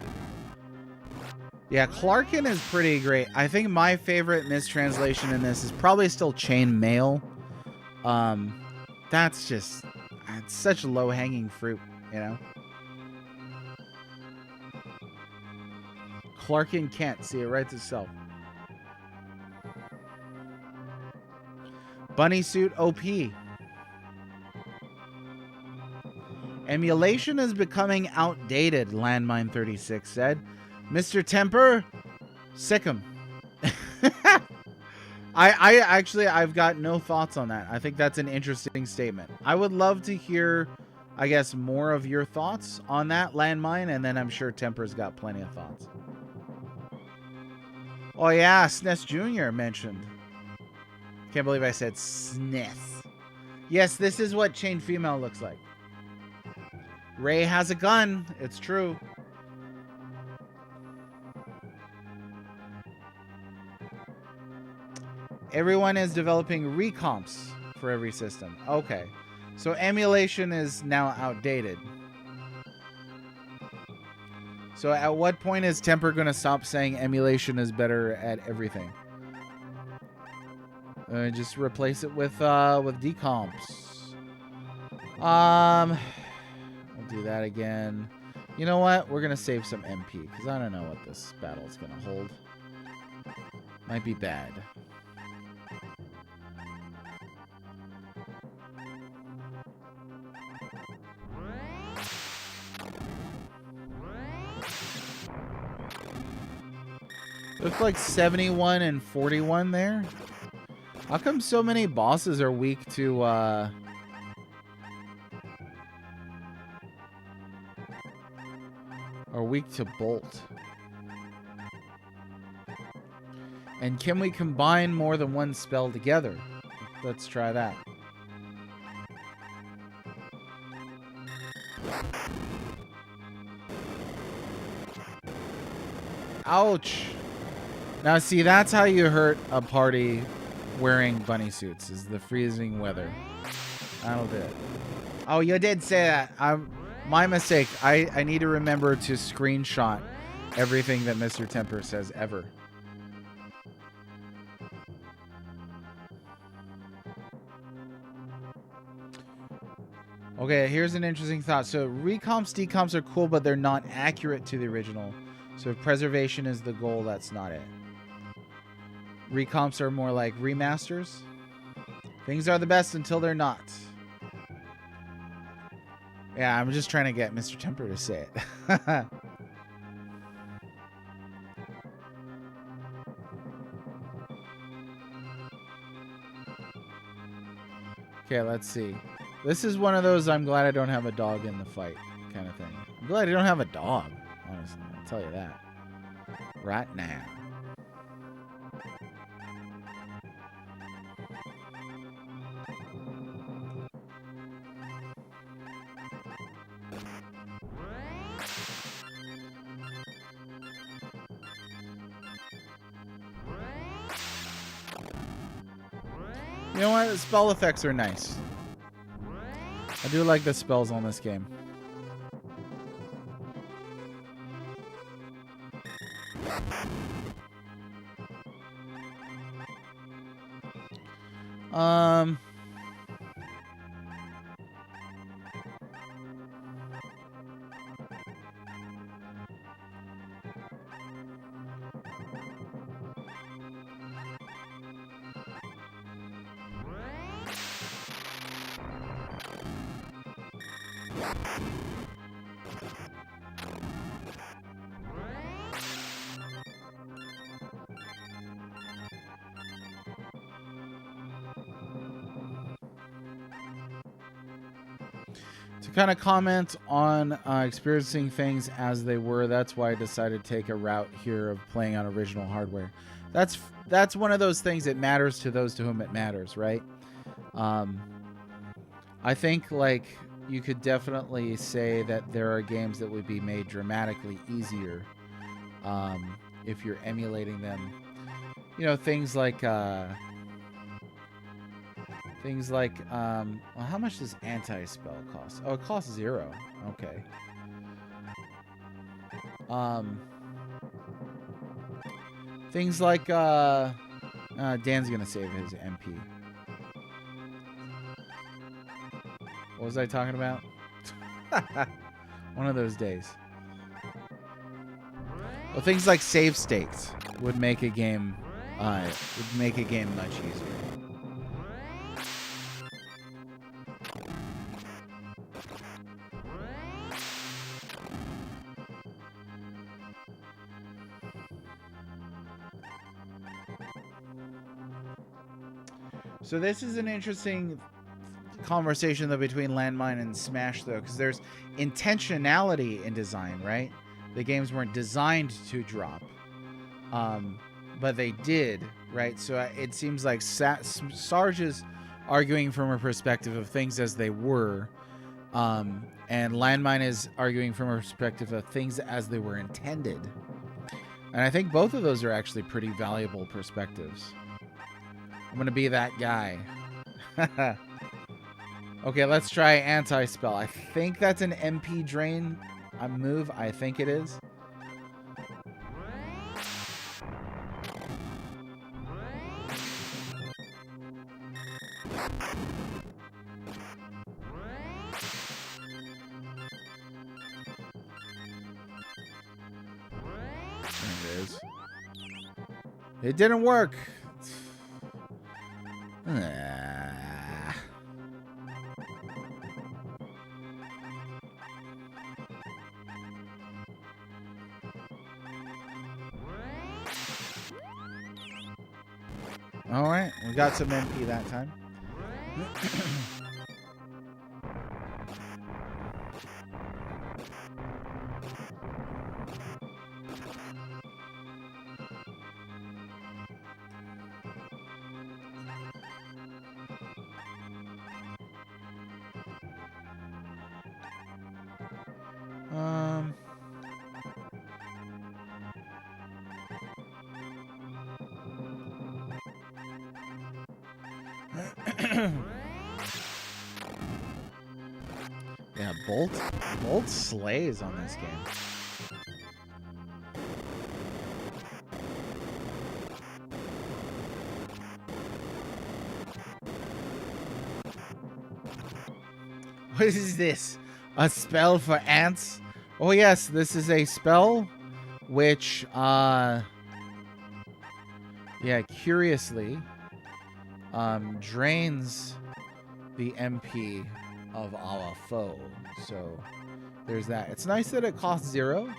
[SPEAKER 1] Yeah, Clarkin is pretty great. I think my favorite mistranslation in this is probably still chain mail. That's just it's such low-hanging fruit, you know. Clarkin can't see it writes itself. Bunnysuit OP. Emulation is becoming outdated, Landmine36 said. Mr. Temper, sick 'em. I've got no thoughts on that. I think that's an interesting statement. I would love to hear, I guess, more of your thoughts on that, Landmine, and then I'm sure Temper's got plenty of thoughts. Oh yeah, SNES Jr. mentioned. Can't believe I said SNES. Yes, this is what chained female looks like. Ray has a gun. It's true. Everyone is developing recomps for every system. Okay. So emulation is now outdated. So at what point is Temper going to stop saying emulation is better at everything? Just replace it with decomps. We'll do that again. You know what? We're going to save some MP because I don't know what this battle is going to hold. Might be bad. Looks like 71 and 41 there. How come so many bosses are weak to are weak to bolt? And can we combine more than one spell together? Let's try that. Ouch. Now, see, that's how you hurt a party wearing bunny suits, is the freezing weather. That'll do it. Oh, you did say that. My mistake. I need to remember to screenshot everything that Mr. Temper says ever. Okay, here's an interesting thought. So recomps, decomps are cool, but they're not accurate to the original. So if preservation is the goal, that's not it. Recomps are more like remasters. Things are the best until they're not. Yeah, I'm just trying to get Mr. Temper to say it. Okay, let's see. This is one of those I'm glad I don't have a dog in the fight kind of thing. I'm glad I don't have a dog, honestly. I'll tell you that. Right now. You know what? The spell effects are nice. I do like the spells on this game. Um... To kind of comment on experiencing things as they were, that's why I decided to take a route here of playing on original hardware. That's one of those things that matters to those to whom it matters, right? I think like you could definitely say that there are games that would be made dramatically easier if you're emulating them. You know, things like well, how much does anti-spell cost? Oh, it costs 0. Okay. Things like Dan's gonna save his MP. What was I talking about? One of those days. Well, things like save states would make a game much easier. So this is an interesting conversation though between Landmine and Smash though, because there's intentionality in design, right? The games weren't designed to drop, but they did, right? So it seems like Sarge is arguing from a perspective of things as they were, and Landmine is arguing from a perspective of things as they were intended. And I think both of those are actually pretty valuable perspectives. I'm gonna be that guy. Okay, let's try anti-spell. I think that's an MP drain move. I think it is. There it is. It didn't work. All right, we got some MP that time. Yeah, Bolt slays on this game. What is this? A spell for ants? Oh yes, this is a spell which yeah, curiously drains the MP of our foe. So there's that. It's nice that it costs 0.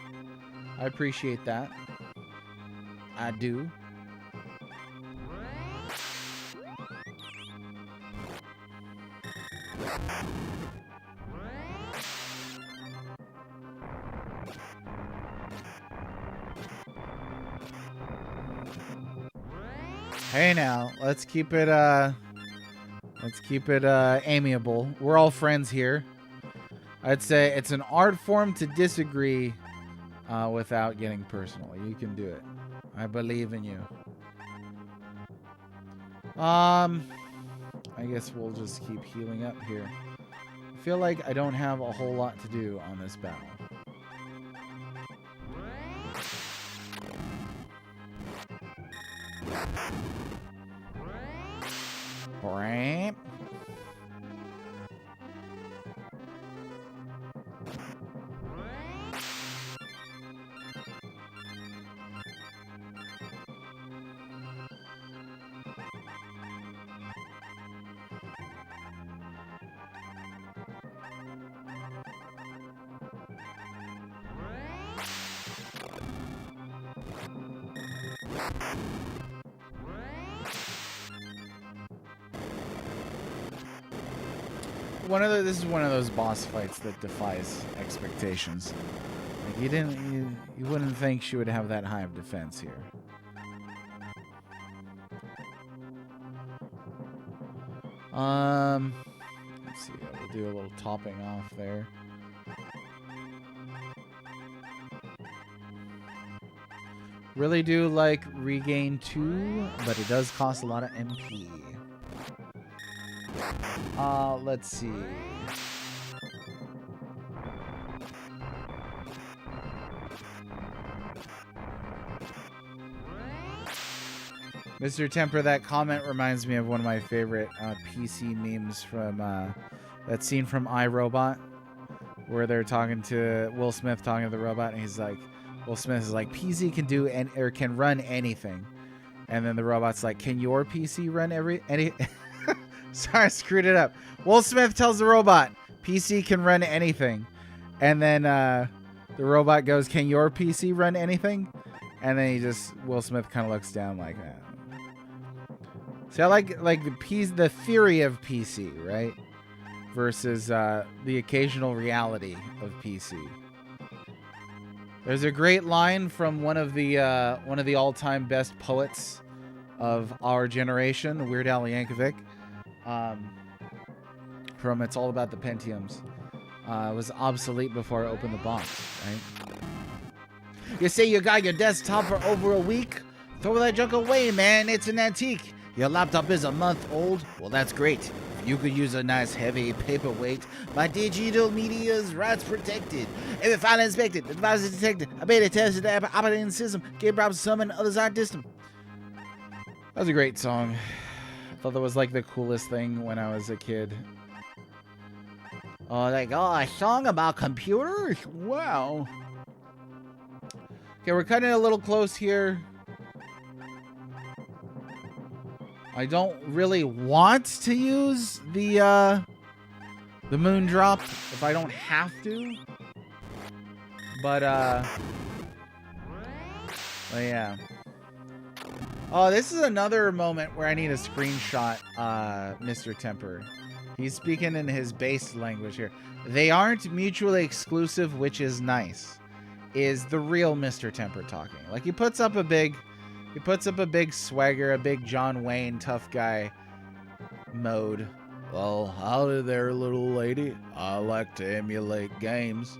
[SPEAKER 1] I appreciate that. I do. Hey now, let's keep it amiable. We're all friends here. I'd say it's an art form to disagree without getting personal. You can do it. I believe in you. I guess we'll just keep healing up here. I feel like I don't have a whole lot to do on this battle. Right. This is one of those boss fights that defies expectations. Like you wouldn't think she would have that high of defense here. Let's see. We'll do a little topping off there. Really do like regain 2, but it does cost a lot of MP. Let's see. Mr. Temper, that comment reminds me of one of my favorite PC memes from that scene from iRobot, where they're talking to Will Smith, talking to the robot, and he's like, Will Smith is like, PC can do or can run anything, and then the robot's like, can your PC run any? Sorry, I screwed it up. Will Smith tells the robot, PC can run anything, and then the robot goes, can your PC run anything? And then Will Smith kind of looks down like that. See, I like the theory of PC, right? Versus the occasional reality of PC. There's a great line from one of the all-time best poets of our generation, Weird Al Yankovic, from It's All About the Pentiums. It was obsolete before I opened the box, right? You say you got your desktop for over a week? Throw that junk away, man. It's an antique. Your laptop is a month old? Well, that's great. You could use a nice heavy paperweight. My digital media is rights protected. Every file inspected, the device is detected. I beta tested the operating system. Game problems some and others aren't distant. That was a great song. I thought that was like the coolest thing when I was a kid. Oh, a song about computers? Wow. Okay, we're cutting it a little close here. I don't really want to use the moon drop if I don't have to. But yeah. Oh, this is another moment where I need a screenshot Mr. Temper. He's speaking in his base language here. They aren't mutually exclusive, which is nice. Is the real Mr. Temper talking. Like he puts up a big swagger, a big John Wayne tough guy mode. Well, howdy there, little lady. I like to emulate games.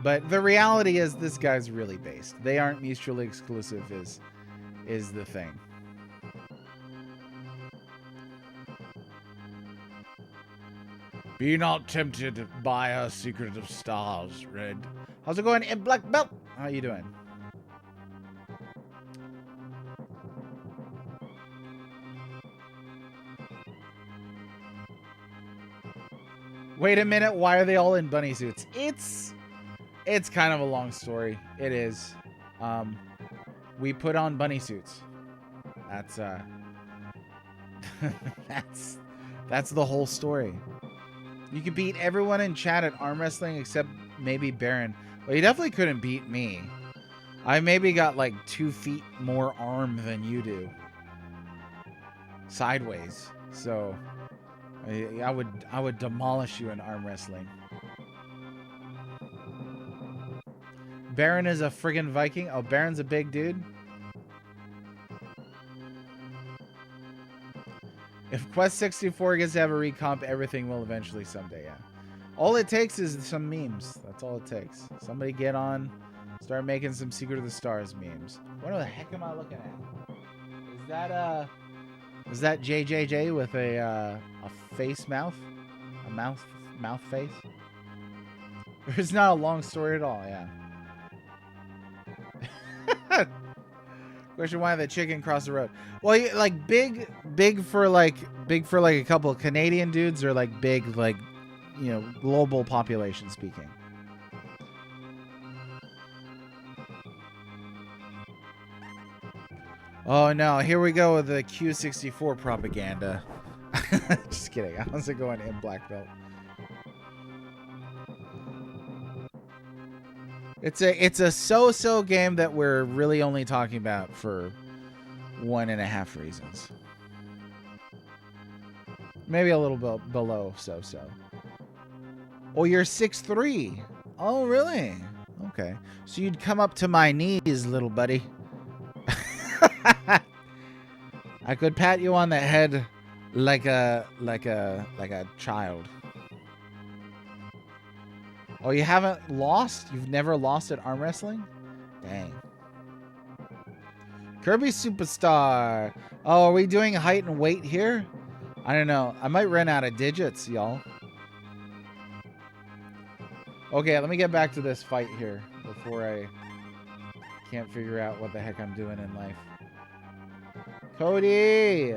[SPEAKER 1] But the reality is this guy's really based. They aren't mutually exclusive is the thing. Be not tempted by a secret of stars, Red. How's it going in Black Belt? How you doing? Wait a minute, why are they all in bunny suits? It's kind of a long story. It is. We put on bunny suits. That's that's the whole story. You could beat everyone in chat at arm wrestling except maybe Baron. Well, you definitely couldn't beat me. I maybe got like 2 feet more arm than you do. Sideways. So I would demolish you in arm wrestling. Baron is a friggin' Viking. Oh, Baron's a big dude. If Quest 64 gets to have a recomp, everything will eventually someday, yeah. All it takes is some memes. That's all it takes. Somebody get on, start making some Secret of the Stars memes. What the heck am I looking at? Is that JJJ with a face mouth? A mouth face? It's not a long story at all, yeah. Question: why the chicken crossed the road? Well, like big for a couple of Canadian dudes, or like big, like, you know, global population speaking. Oh no, here we go with the Q64 propaganda. Just kidding. I was going in black belt. It's a so-so game that we're really only talking about for 1.5 reasons. Maybe a little bit below so-so. Oh, you're 6'3". Oh, really? Okay. So you'd come up to my knees, little buddy. I could pat you on the head like a child. Oh, you haven't lost? You've never lost at arm wrestling? Dang. Kirby Superstar. Oh, are we doing height and weight here? I don't know. I might run out of digits, y'all. Okay, let me get back to this fight here before I can't figure out what the heck I'm doing in life. Cody!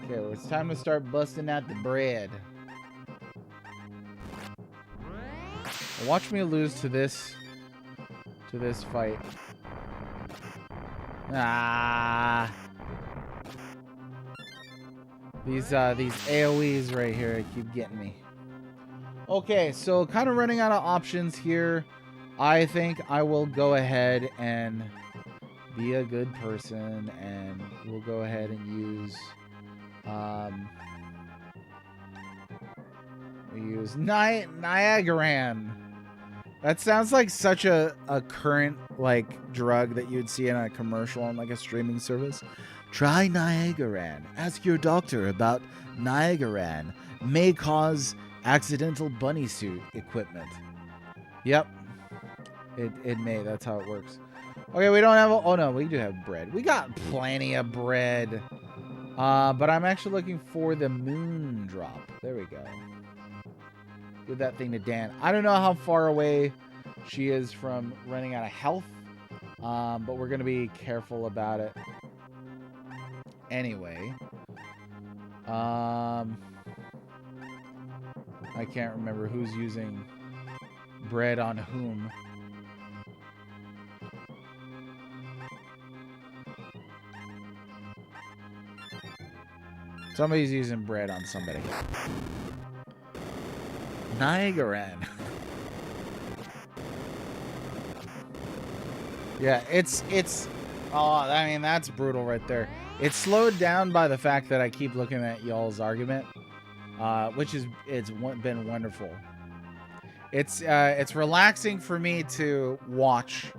[SPEAKER 1] Okay, well, it's time to start busting out the bread. Watch me lose to this fight. Ah! These AoEs right here keep getting me. Okay, so kind of running out of options here. I think I will go ahead and be a good person, and we'll go ahead and use Niagaran. That sounds like such a current, like, drug that you'd see in a commercial on, like, a streaming service. Try Niagaran. Ask your doctor about Niagaran. May cause accidental bunny suit equipment. Yep. It may. That's how it works. Okay, we don't have... oh, no, we do have bread. We got plenty of bread. But I'm actually looking for the moon drop. There we go. Give that thing to Dan. I don't know how far away she is from running out of health. But we're going to be careful about it. Anyway. I can't remember who's using bread on whom. Somebody's using bread on somebody. Niagaran. Yeah, it's oh, I mean, that's brutal right there. It's slowed down by the fact that I keep looking at y'all's argument, which is been wonderful. It's relaxing for me to watch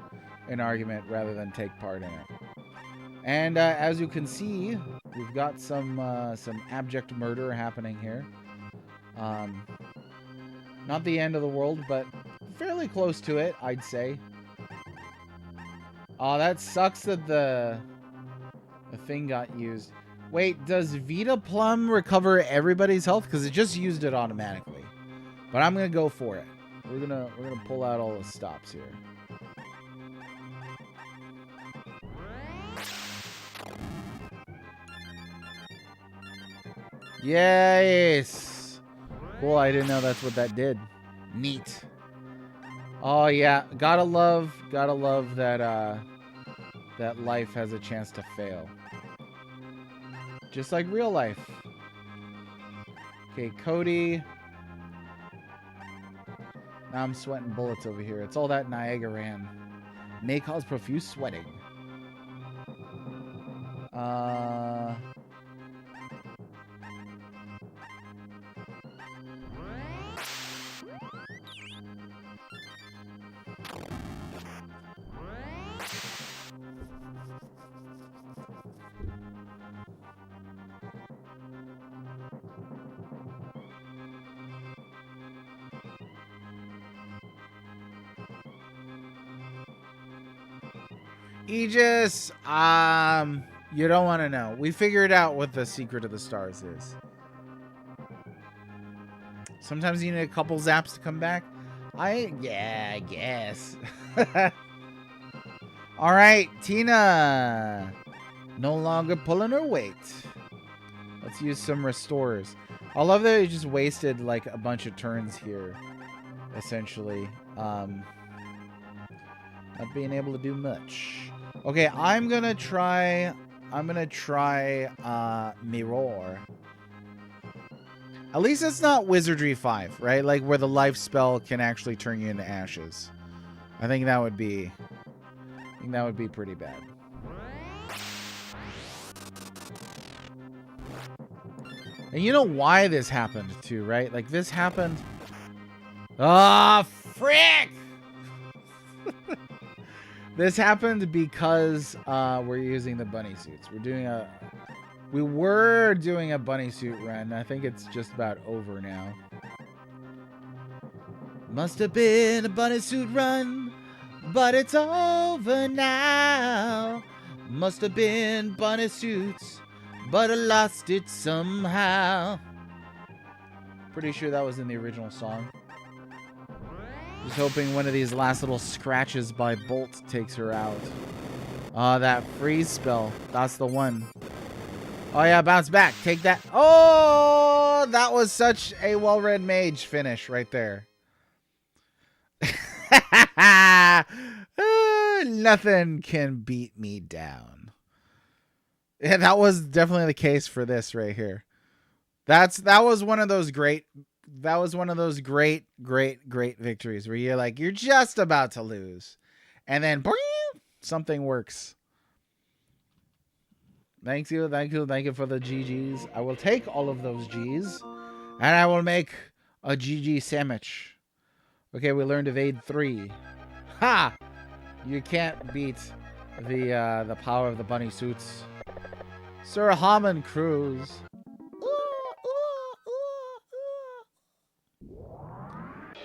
[SPEAKER 1] an argument rather than take part in it. And as you can see, we've got some abject murder happening here. Not the end of the world, but fairly close to it, I'd say. Oh, that sucks that the thing got used. Wait, does Vita Plum recover everybody's health? Because it just used it automatically. But I'm gonna go for it. We're gonna pull out all the stops here. Yes. Cool. I didn't know that's what that did. Neat. Oh yeah, gotta love that that life has a chance to fail. Just like real life. Okay, Cody. Now I'm sweating bullets over here. It's all that Niagaran. May cause profuse sweating. Aegis, you don't want to know. We figured out what the secret of the stars is. Sometimes you need a couple zaps to come back. Yeah, I guess. All right, Tina. No longer pulling her weight. Let's use some restores. I love that it just wasted like a bunch of turns here, essentially. Not being able to do much. Okay, I'm gonna try Mirror. At least it's not Wizardry 5, right? Like where the life spell can actually turn you into ashes. I think that would be pretty bad. And you know why this happened too, right? Like this happened. Ah, frick! This happened because we're using the bunny suits. We were doing a bunny suit run. I think it's just about over now. Must have been a bunny suit run, but it's over now. Must have been bunny suits, but I lost it somehow. Pretty sure that was in the original song. Just hoping one of these last little scratches by Bolt takes her out. That freeze spell. That's the one. Oh yeah, bounce back. Take that. Oh, that was such a well-read mage finish right there. Nothing can beat me down. Yeah, that was definitely the case for this right here. That was one of those great victories where you're like, you're just about to lose. And then something works. Thank you for the GGs. I will take all of those G's and I will make a GG sandwich. Okay, we learned evade 3. Ha! You can't beat the power of the bunny suits. Sir Hammond Cruz.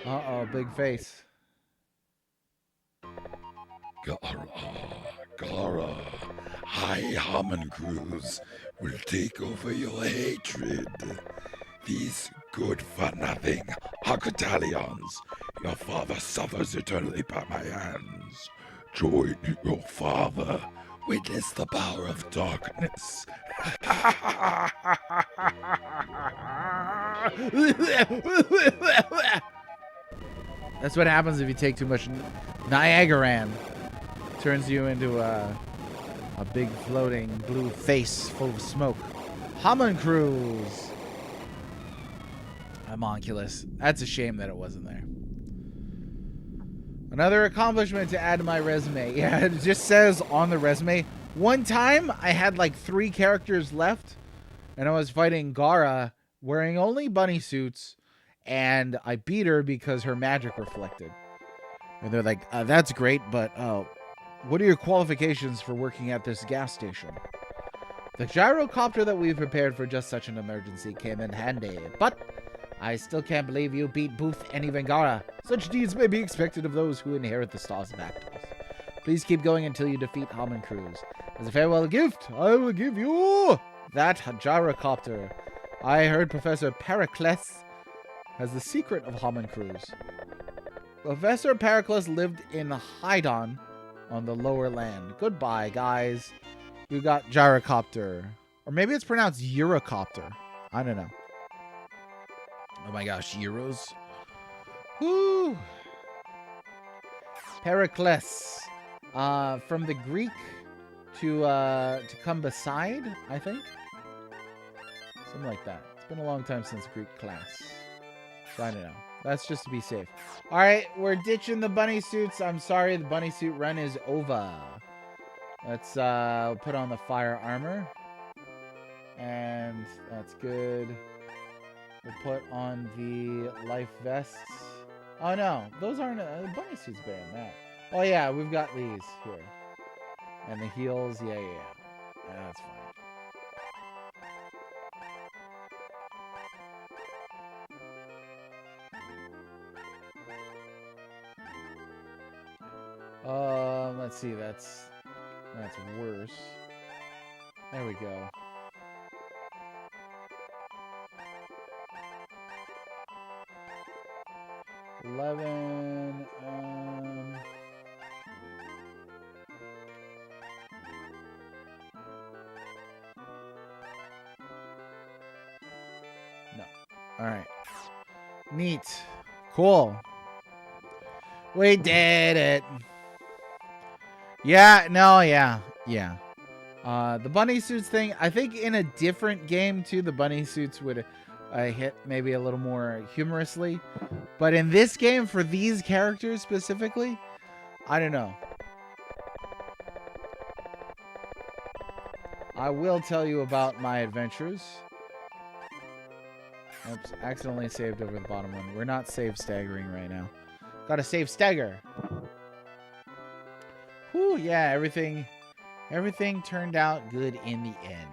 [SPEAKER 1] Uh-oh, big face.
[SPEAKER 3] Gara, I, Hammond Cruz, will take over your hatred. These good-for-nothing Akutalians, your father suffers eternally by my hands. Join your father. Witness the power of darkness.
[SPEAKER 1] That's what happens if you take too much Niagaran. Turns you into a big floating blue face full of smoke. Hammond Cruz. Homunculus. That's a shame that it wasn't there. Another accomplishment to add to my resume. Yeah, it just says on the resume. One time I had like 3 characters left and I was fighting Gara wearing only bunny suits and I beat her because her magic reflected. And they're like, that's great, but what are your qualifications for working at this gas station? The gyrocopter that we've prepared for just such an emergency came in handy, but I still can't believe you beat Booth and even Gara. Such deeds may be expected of those who inherit the stars of Actos. Please keep going until you defeat Hammond Cruz. As a farewell gift, I will give you that gyrocopter. I heard Professor Pericles has the secret of Hammond Cruz. Professor Pericles lived in Hydon on the lower land. Goodbye, guys. You got gyrocopter. Or maybe it's pronounced Eurocopter. I don't know. Oh my gosh, euros. Woo! Pericles. From the Greek to come beside, I think. Something like that. It's been a long time since Greek class. So I don't know. That's just to be safe. Alright, we're ditching the bunny suits. I'm sorry, the bunny suit run is over. Let's put on the fire armor. And that's good. We'll put on the life vests. Oh no, those aren't the bunny suits better than that. Oh yeah, we've got these here. And the heels, yeah. That's fine. Let's see, that's That's worse. There we go. $11. No. All right. Neat. Cool. We did it. Yeah. No. Yeah. Yeah. The bunny suits thing. I think in a different game too, the bunny suits would hit maybe a little more humorously. But in this game, for these characters specifically, I don't know. I will tell you about my adventures. Oops, accidentally saved over the bottom one. We're not save staggering right now. Gotta save stagger. Whew, yeah, everything turned out good in the end.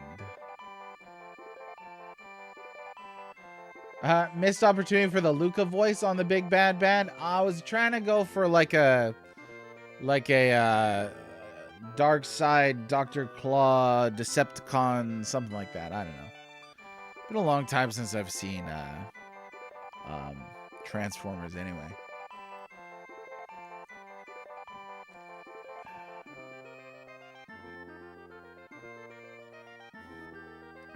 [SPEAKER 1] Missed opportunity for the Luca voice on the Big Bad Bad. I was trying to go for like a Dark Side, Dr. Claw, Decepticon, something like that. I don't know. Been a long time since I've seen Transformers anyway.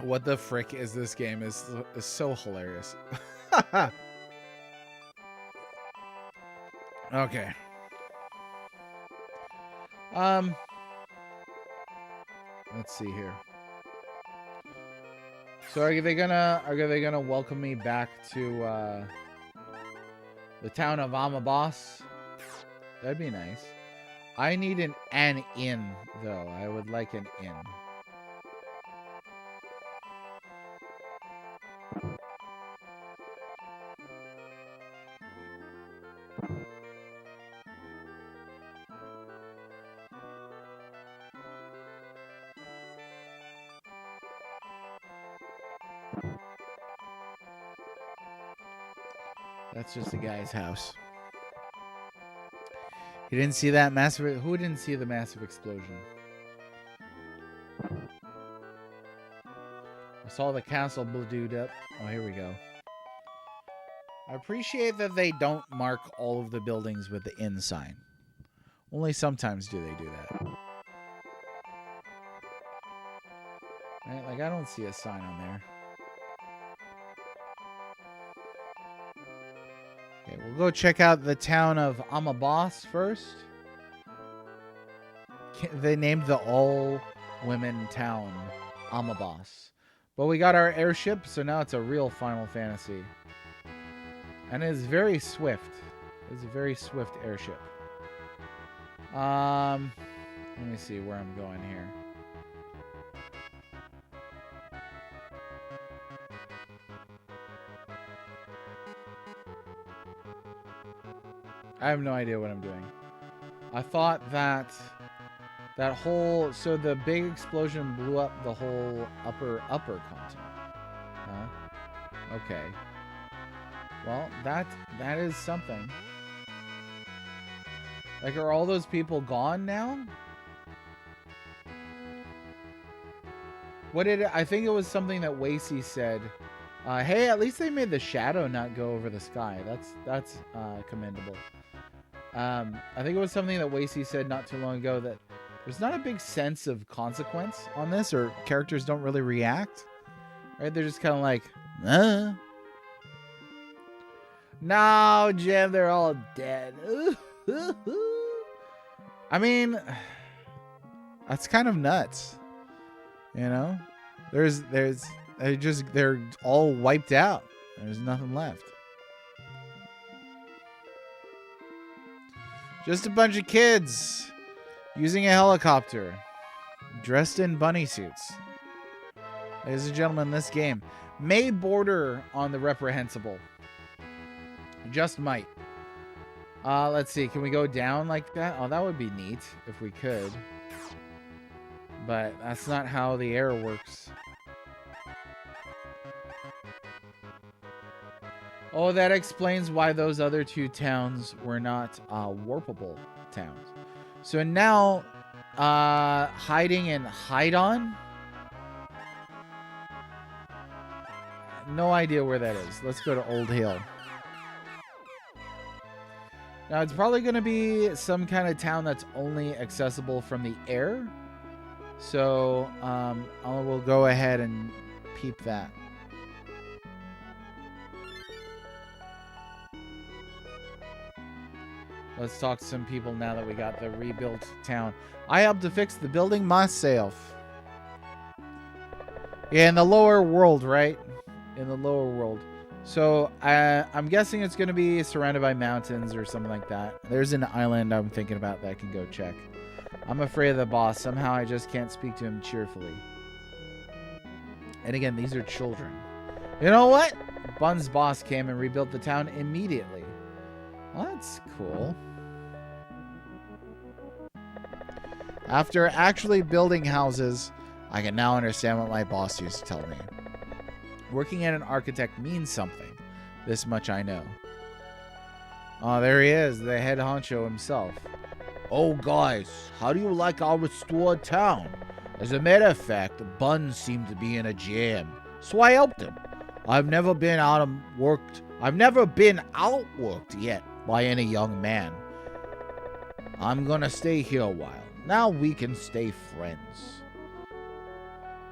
[SPEAKER 1] What the frick is this game? Is so hilarious. Okay. Let's see here. So are they gonna welcome me back to the town of Amabas? That'd be nice. I need an inn though. I would like an inn. That's just a guy's house. You didn't see that massive... Who didn't see the massive explosion? I saw the castle blowed up. Oh, here we go. I appreciate that they don't mark all of the buildings with the inn sign. Only sometimes do they do that. Right? Like, I don't see a sign on there. Okay, we'll go check out the town of Amabas first. They named the all-women town Amabas. But we got our airship, so now it's a real Final Fantasy. And it is very swift. It's a very swift airship. Let me see where I'm going here. I have no idea what I'm doing. I thought that whole... So the big explosion blew up the whole upper continent. Huh? Okay. Well, that is something. Like, are all those people gone now? What did it... I think it was something that Wasey said. Hey, at least they made the shadow not go over the sky. That's commendable. I think it was something that Wasey said not too long ago, that there's not a big sense of consequence on this, or characters don't really react. Right? They're just kind of like, No, Jim, they're all dead. I mean, that's kind of nuts. You know? They're all wiped out. There's nothing left. Just a bunch of kids using a helicopter, dressed in bunny suits. Ladies and gentlemen, this game may border on the reprehensible. Just might. Let's see. Can we go down like that? Oh, that would be neat if we could. But that's not how the air works. Oh, that explains why those other two towns were not warpable towns. So now, Hiding in Hydon? No idea where that is. Let's go to Old Hill. Now, it's probably going to be some kind of town that's only accessible from the air. So, we'll go ahead and peep that. Let's talk to some people now that we got the rebuilt town. I helped to fix the building myself. Yeah, in the lower world, right? In the lower world. So, I'm guessing it's going to be surrounded by mountains or something like that. There's an island I'm thinking about that I can go check. I'm afraid of the boss. Somehow I just can't speak to him cheerfully. And again, these are children. You know what? Bun's boss came and rebuilt the town immediately. Well, that's cool. After actually building houses, I can now understand what my boss used to tell me. Working at an architect means something. This much I know. Oh, there he is, the head honcho himself. Oh, guys, how do you like our restored town? As a matter of fact, Bun seemed to be in a jam, so I helped him. I've never been outworked yet by any young man. I'm gonna stay here a while. Now we can stay friends.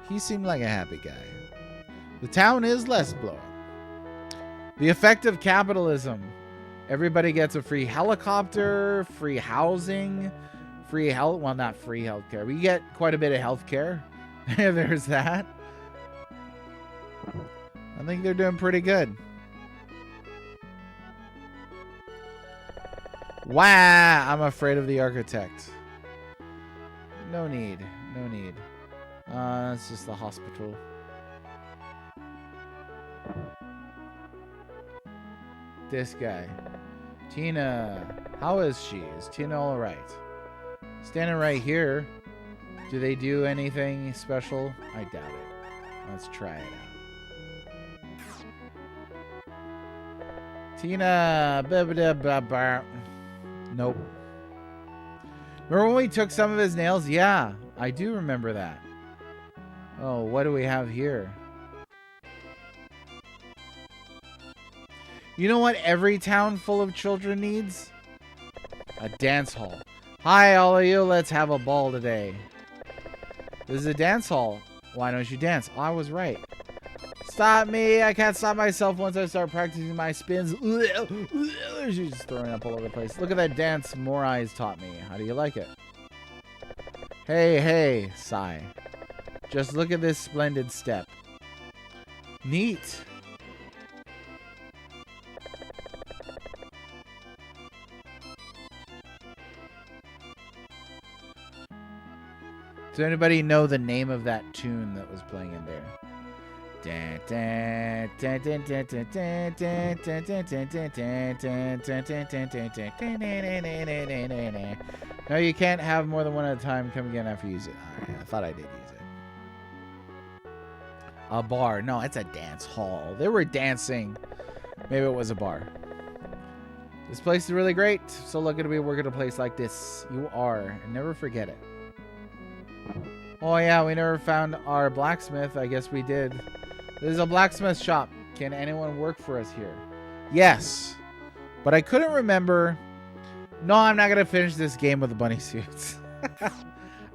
[SPEAKER 1] He seemed like a happy guy. The town is less blowing. The effect of capitalism. Everybody gets a free helicopter, free housing, free health. Well, not free healthcare. We get quite a bit of healthcare. There's that. I think they're doing pretty good. Wow, I'm afraid of the architect. No need. No need. It's just the hospital. This guy. Tina. How is she? Is Tina alright? Standing right here. Do they do anything special? I doubt it. Let's try it out. Tina. Nope. Remember when we took some of his nails? Yeah, I do remember that. Oh, what do we have here? You know what every town full of children needs? A dance hall. Hi, all of you. Let's have a ball today. This is a dance hall. Why don't you dance? Oh, I was right. Stop me. I can't stop myself once I start practicing my spins. She's just throwing up all over the place. Look at that dance Morai's taught me. How do you like it? Hey, hey, sigh. Just look at this splendid step. Neat. Does anybody know the name of that tune that was playing in there? No, you can't have more than one at a time. Come again after you use it. All right, I thought I did use it. A bar. No, it's a dance hall. They were dancing. Maybe it was a bar. This place is really great. So lucky to be working at a place like this. You are. And never forget it. Oh yeah, we never found our blacksmith. I guess we did. There's a blacksmith shop. Can anyone work for us here? Yes. But I couldn't remember. No, I'm not going to finish this game with the Bunnysuits.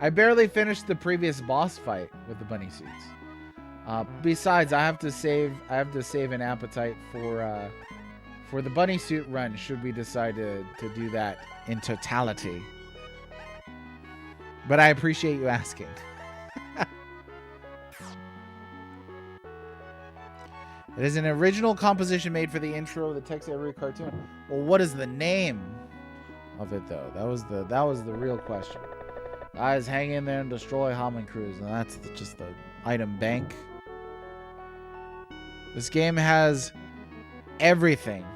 [SPEAKER 1] I barely finished the previous boss fight with the Bunnysuits. Besides, I have to save an appetite for the Bunnysuit run should we decide to do that in totality. But I appreciate you asking. It is an original composition made for the intro of the text every cartoon. Well, what is the name of it though? That was the real question. Guys, hang in there and destroy Hammond Cruise, and that's just the item bank. This game has everything.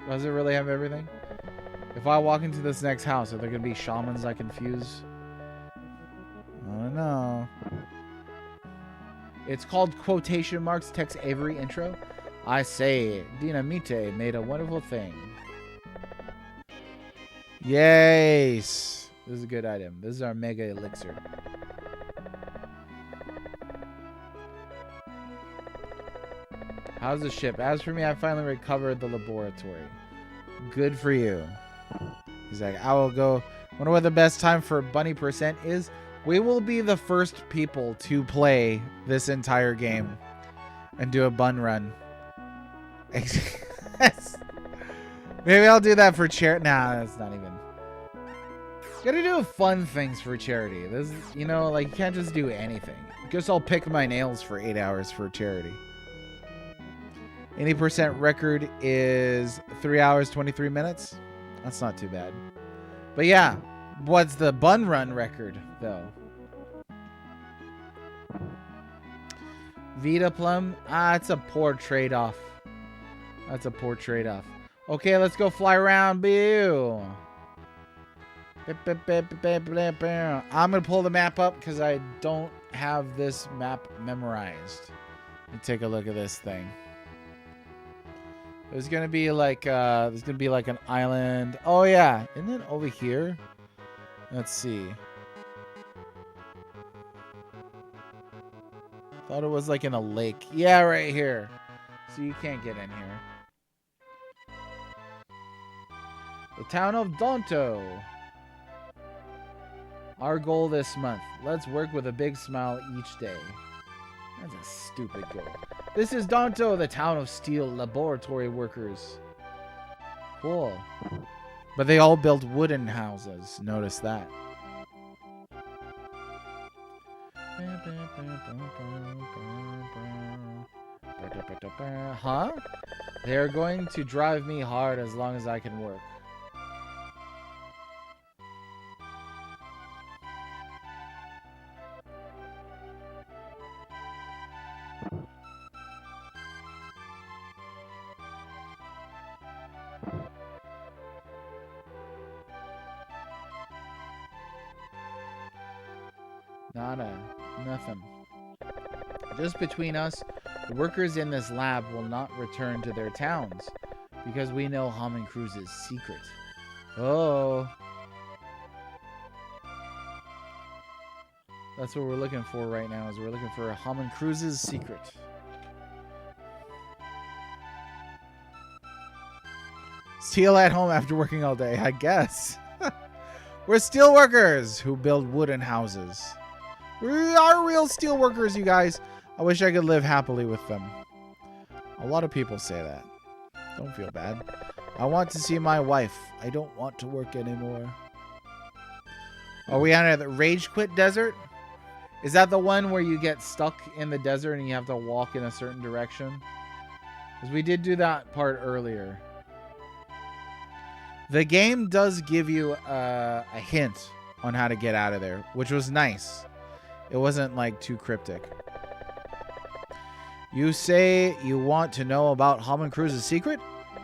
[SPEAKER 1] Does it really have everything? If I walk into this next house, are there gonna be shamans I can fuse? I don't know. It's called quotation marks text every intro. I say, Dinamite made a wonderful thing. Yes. This is a good item. This is our mega elixir. How's the ship? As for me, I finally recovered the laboratory. Good for you. He's like, I will go. Wonder what the best time for Bunny % is? We will be the first people to play this entire game and do a bun run. Maybe I'll do that for charity. Nah, that's not even. Gotta do fun things for charity. This, you know, like you can't just do anything. Guess I'll pick my nails for 8 hours for charity. 80% record is 3 hours 23 minutes. That's not too bad. But yeah, what's the bun run record though? Vita Plum? Ah, it's a poor trade-off. That's a poor trade-off. Okay, let's go fly around. Boo. I'm gonna pull the map up because I don't have this map memorized. Let me take a look at this thing. There's gonna be like an island. Oh yeah, isn't it over here? Let's see. Thought it was like in a lake. Yeah, right here. So you can't get in here. The town of Donto. Our goal this month. Let's work with a big smile each day. That's a stupid goal. This is Donto, the town of steel laboratory workers. Cool. But they all built wooden houses. Notice that. Huh? They're going to drive me hard as long as I can work. Nada. Nothing. Just between us, the workers in this lab will not return to their towns because we know Hammond Cruz's secret. Oh. That's what we're looking for right now, is we're looking for Hammond Cruz's secret. Steel at home after working all day, I guess. We're steel workers who build wooden houses. We are real steel workers, you guys. I wish I could live happily with them. A lot of people say that. Don't feel bad. I want to see my wife. I don't want to work anymore. Are we on a Rage Quit Desert? Is that the one where you get stuck in the desert and you have to walk in a certain direction? Because we did do that part earlier. The game does give you a hint on how to get out of there, which was nice. It wasn't like too cryptic. You say you want to know about Hammond Cruz's secret?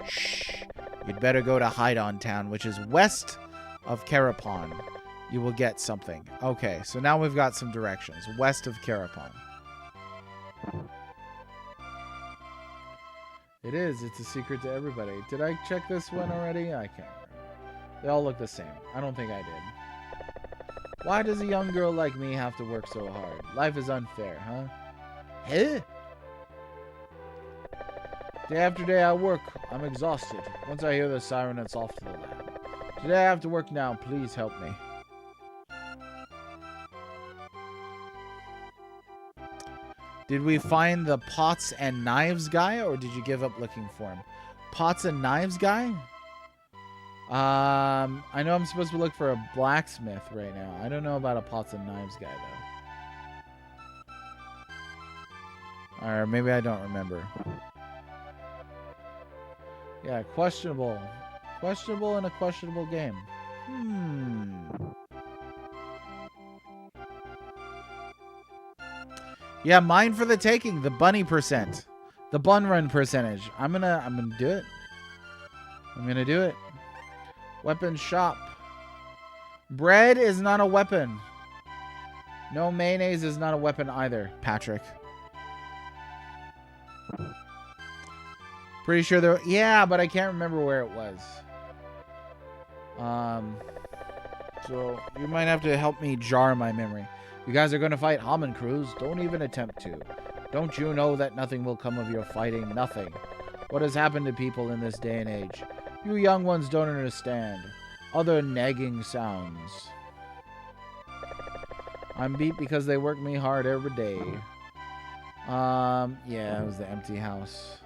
[SPEAKER 1] Shh. You'd better go to Hydon Town, which is west of Carapon. You will get something. Okay, so now we've got some directions. West of Carapon. It is. It's a secret to everybody. Did I check this one already? I can't remember. They all look the same. I don't think I did. Why does a young girl like me have to work so hard? Life is unfair, huh? Huh? Day after day I work. I'm exhausted. Once I hear the siren, it's off to the lab. Today I have to work now. Please help me. Did we find the pots and knives guy, or did you give up looking for him? Pots and knives guy? I know I'm supposed to look for a blacksmith right now. I don't know about a pots and knives guy, though. Or maybe I don't remember. Yeah, questionable. Questionable in a questionable game. Yeah, mine for the taking. The bunny %. The bun run percentage. I'm gonna do it. I'm gonna do it. Weapon shop. Bread is not a weapon. No, mayonnaise is not a weapon either, Patrick. Pretty sure there... Yeah, but I can't remember where it was. So you might have to help me jar my memory. You guys are going to fight Hammond crews. Don't even attempt to. Don't you know that nothing will come of your fighting? Nothing. What has happened to people in this day and age? You young ones don't understand. Other nagging sounds. I'm beat because they work me hard every day. Yeah, it was the empty house.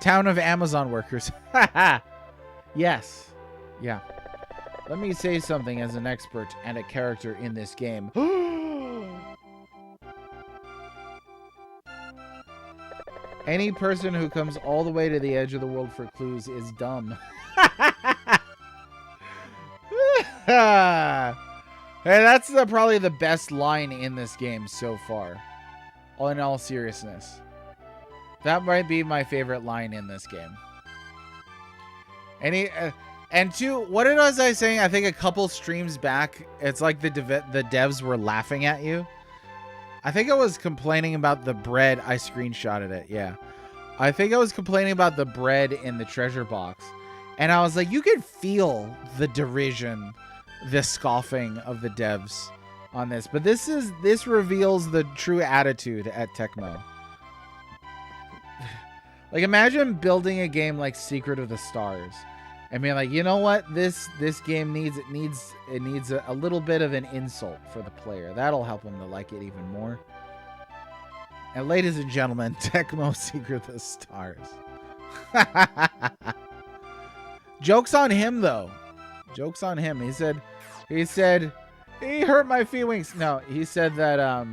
[SPEAKER 1] Town of Amazon workers. Yes. Yeah. Let me say something as an expert and a character in this game. Any person who comes all the way to the edge of the world for clues is dumb. Hey, that's probably the best line in this game so far. In all seriousness. That might be my favorite line in this game. And two, what was I saying? I think a couple streams back, it's like the devs were laughing at you. I think I was complaining about the bread. I screenshotted it, yeah. I think I was complaining about the bread in the treasure box. And I was like, you could feel the derision, the scoffing of the devs on this. But this reveals the true attitude at Tecmo. Like, imagine building a game like Secret of the Stars. I mean, like, you know what? This game needs a little bit of an insult for the player. That'll help him to like it even more. And ladies and gentlemen, Tecmo Secret of the Stars. Joke's on him, though. Joke's on him. He said he hurt my feelings. No, he said that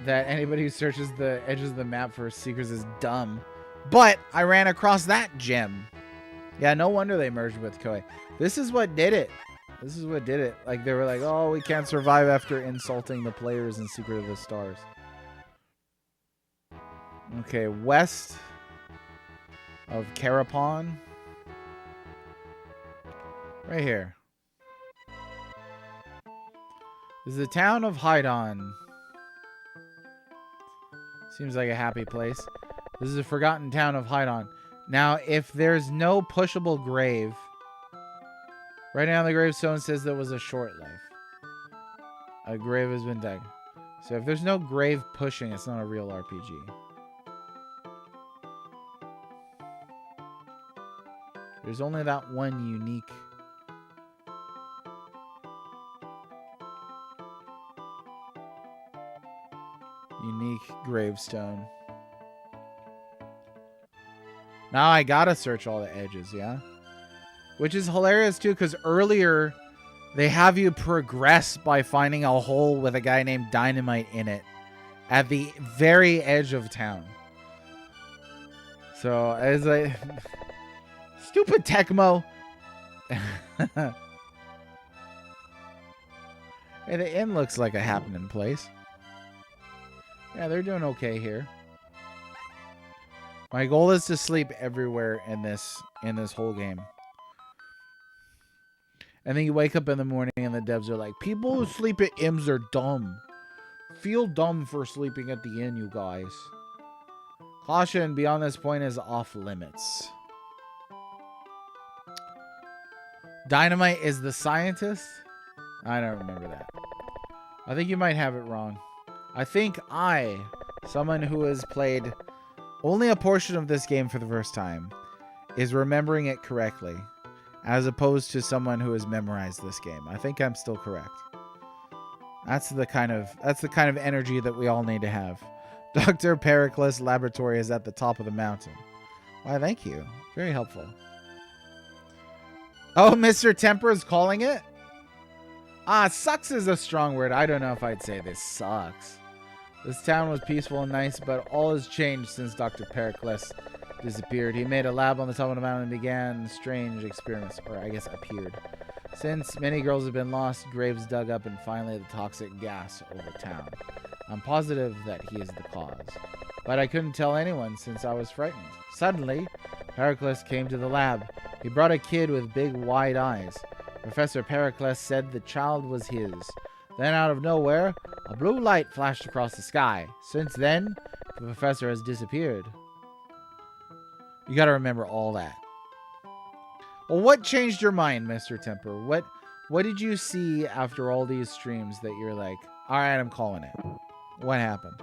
[SPEAKER 1] that anybody who searches the edges of the map for secrets is dumb. But I ran across that gem. Yeah, no wonder they merged with Koei. This is what did it. This is what did it. Like, they were like, oh, we can't survive after insulting the players in Secret of the Stars. Okay, west of Carapon. Right here. This is the town of Haidon. Seems like a happy place. This is a forgotten town of Haidon. Now, if there's no pushable grave, right now the gravestone says there was a short life. A grave has been dug. So if there's no grave pushing, it's not a real RPG. There's only that one unique gravestone. Now I gotta search all the edges, yeah? Which is hilarious too, because earlier they have you progress by finding a hole with a guy named Dynamite in it at the very edge of town. So it's like stupid Tecmo. Hey, the inn looks like a happening place. Yeah, they're doing okay here. My goal is to sleep everywhere in this whole game. And then you wake up in the morning and the devs are like, people who sleep at inns are dumb. Feel dumb for sleeping at the inn, you guys. Caution beyond this point is off limits. Dynamite is the scientist? I don't remember that. I think you might have it wrong. I think someone who has played only a portion of this game for the first time, is remembering it correctly, as opposed to someone who has memorized this game. I think I'm still correct. That's the kind of energy that we all need to have. Dr. Pericles Laboratory is at the top of the mountain. Why, thank you. Very helpful. Oh, Mr. Temper is calling it? Sucks is a strong word. I don't know if I'd say this sucks. This town was peaceful and nice, but all has changed since Dr. Pericles disappeared. He made a lab on the top of the mountain and began strange experiments, or I guess appeared. Since many girls have been lost, graves dug up, and finally the toxic gas over town. I'm positive that he is the cause. But I couldn't tell anyone since I was frightened. Suddenly, Pericles came to the lab. He brought a kid with big, wide eyes. Professor Pericles said the child was his. Then, out of nowhere, a blue light flashed across the sky. Since then, the professor has disappeared. You gotta remember all that. Well, what changed your mind, Mr. Temper? What did you see after all these streams that you're like, all right, I'm calling it? What happened?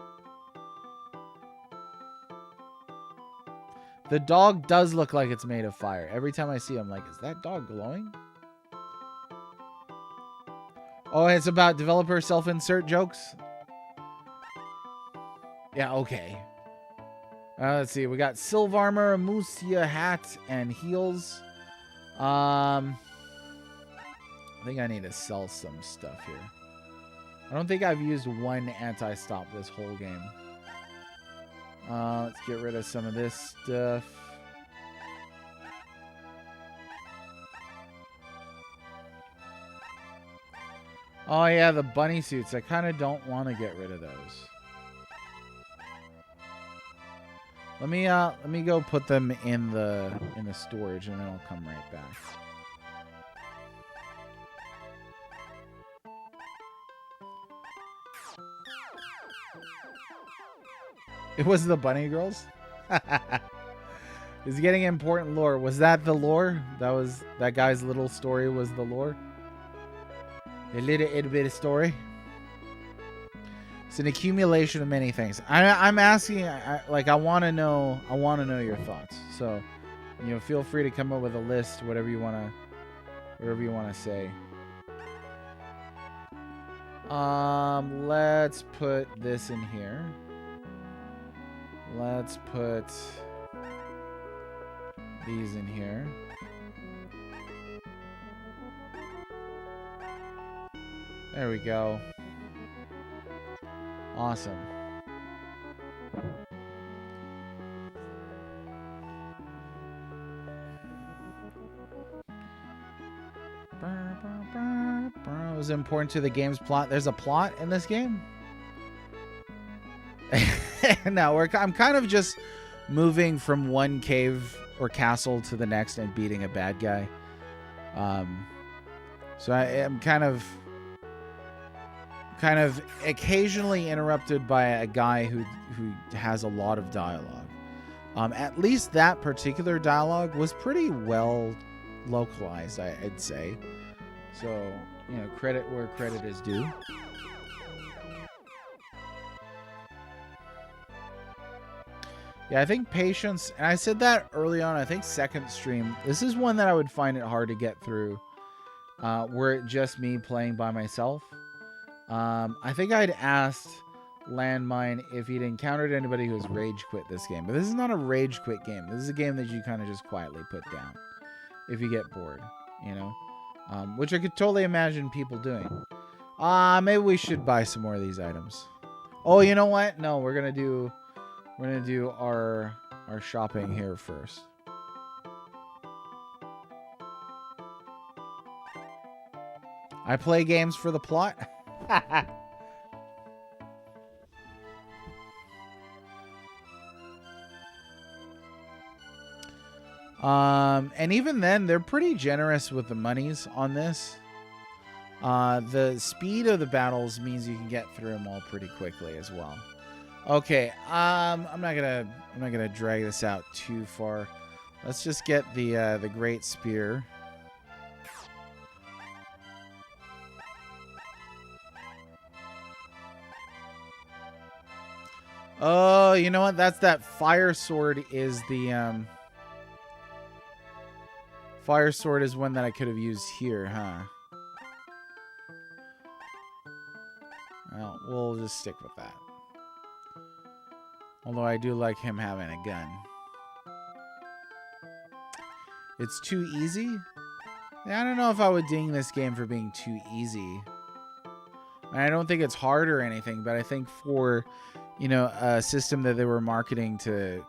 [SPEAKER 1] The dog does look like it's made of fire. Every time I see him, I'm like, is that dog glowing? Oh, it's about developer self-insert jokes? Yeah, okay. Let's see. We got Silv Armor, a Musia hat, and heels. I think I need to sell some stuff here. I don't think I've used one anti-stop this whole game. Let's get rid of some of this stuff. Oh yeah, the bunny suits. I kind of don't want to get rid of those. Let me go put them in the storage, and then I'll come right back. It was the bunny girls. Is getting important lore. Was that the lore? That guy's little story was the lore. A little bit of story. It's an accumulation of many things. I'm asking, I want to know your thoughts. So, feel free to come up with a list, whatever you want to say. Let's put this in here. Let's put these in here. There we go. Awesome. It was important to the game's plot. There's a plot in this game? No, I'm kind of just moving from one cave or castle to the next and beating a bad guy. So I am kind of occasionally interrupted by a guy who has a lot of dialogue. At least that particular dialogue was pretty well localized, I'd say. So, credit where credit is due. Yeah, I think patience, and I said that early on, I think second stream, this is one that I would find it hard to get through, were it just me playing by myself. I think I'd asked Landmine if he'd encountered anybody who's rage quit this game. But this is not a rage quit game. This is a game that you kind of just quietly put down if you get bored, which I could totally imagine people doing. Maybe we should buy some more of these items. Oh, you know what? No, we're gonna do our shopping here first. I play games for the plot. And even then, they're pretty generous with the monies on this. The speed of the battles means you can get through them all pretty quickly as well. Okay, I'm not gonna drag this out too far. Let's just get the great spear. Oh, you know what? That fire sword is the fire sword is one that I could have used here, huh? Well, we'll just stick with that. Although I do like him having a gun. It's too easy? Yeah, I don't know if I would ding this game for being too easy. I don't think it's hard or anything, but I think for, a system that they were marketing to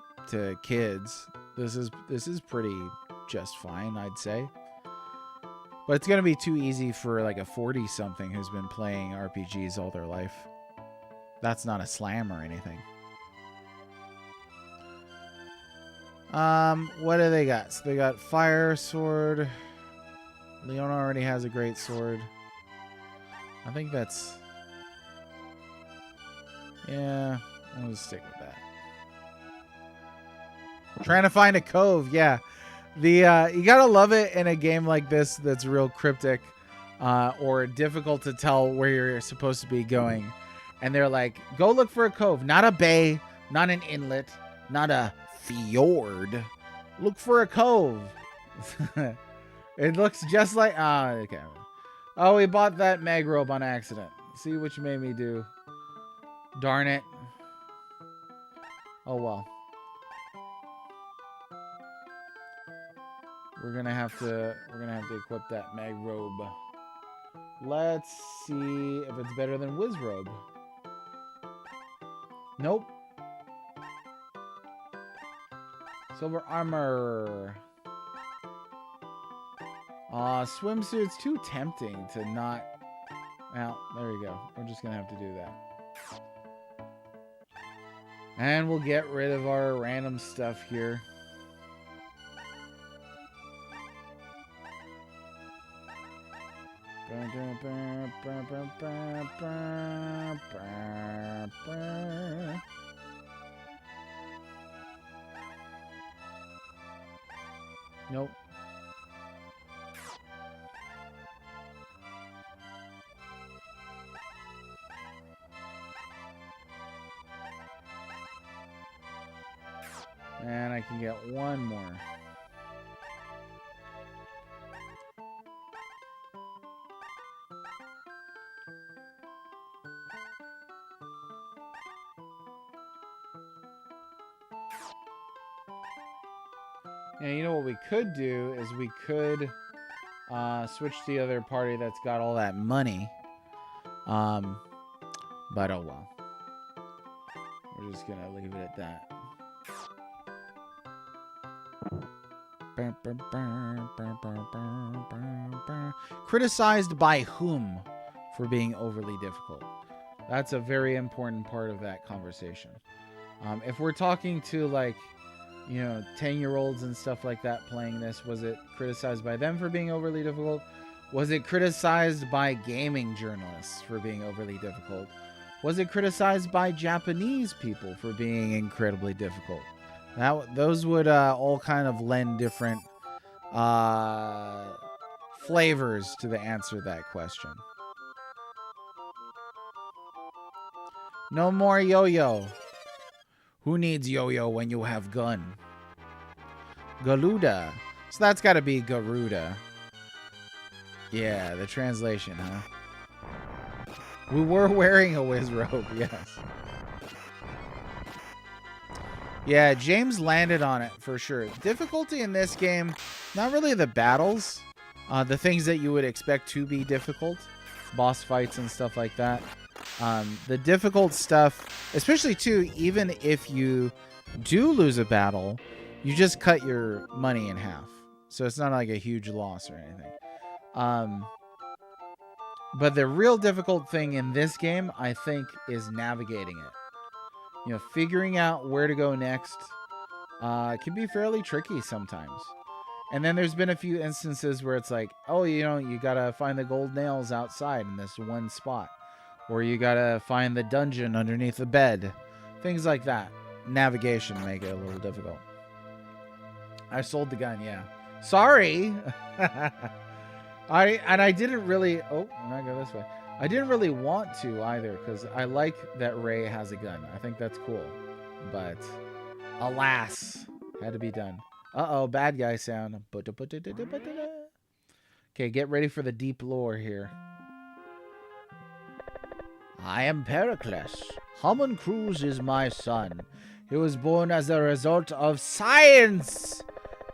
[SPEAKER 1] kids, this is pretty just fine, I'd say. But it's going to be too easy for like a 40-something who's been playing RPGs all their life. That's not a slam or anything. What do they got? So they got fire sword. Leona already has a great sword. I think that's... Yeah, I'm gonna stick with that. Trying to find a cove, yeah. The you gotta love it in a game like this that's real cryptic, or difficult to tell where you're supposed to be going. And they're like, go look for a cove, not a bay, not an inlet, not a fjord. Look for a cove. It looks just like okay. Oh, we bought that mag robe on accident. See what you made me do. Darn it. Oh well. We're gonna have to equip that mag robe. Let's see if it's better than Wiz robe. Nope. Silver armor. Swimsuit's too tempting to not. Well, there we go. We're just gonna have to do that. And we'll get rid of our random stuff here. Nope. And I can get one more. And you know what we could do is we could switch to the other party that's got all that money. But oh well. We're just gonna leave it at that. Criticized by whom for being overly difficult? That's a very important part of that conversation. If we're talking to, like, you know, 10-year-olds and stuff like that playing this, was it criticized by them for being overly difficult? Was it criticized by gaming journalists for being overly difficult? Was it criticized by Japanese people for being incredibly difficult? Those would all kind of lend different flavors to the answer to that question. No more yo-yo. Who needs yo-yo when you have gun? Galuda. So that's got to be Garuda. Yeah, the translation, huh? We were wearing a whiz robe, yes. Yeah, James landed on it for sure. Difficulty in this game, not really the battles. The things that you would expect to be difficult. Boss fights and stuff like that. The difficult stuff, especially too, even if you do lose a battle, you just cut your money in half. So it's not like a huge loss or anything. But the real difficult thing in this game, I think, is navigating it. You know, figuring out where to go next can be fairly tricky sometimes. And then there's been a few instances where it's like, oh, you know, you gotta find the gold nails outside in this one spot. Or you gotta find the dungeon underneath the bed. Things like that. Navigation make it a little difficult. I sold the gun, yeah. Sorry! I didn't really... Oh, I'm not going this way. I didn't really want to either, because I like that Ray has a gun. I think that's cool. But, alas, had to be done. Uh-oh, bad guy sound. Okay, get ready for the deep lore here.
[SPEAKER 2] I am Pericles. Hammond Cruz is my son. He was born as a result of science.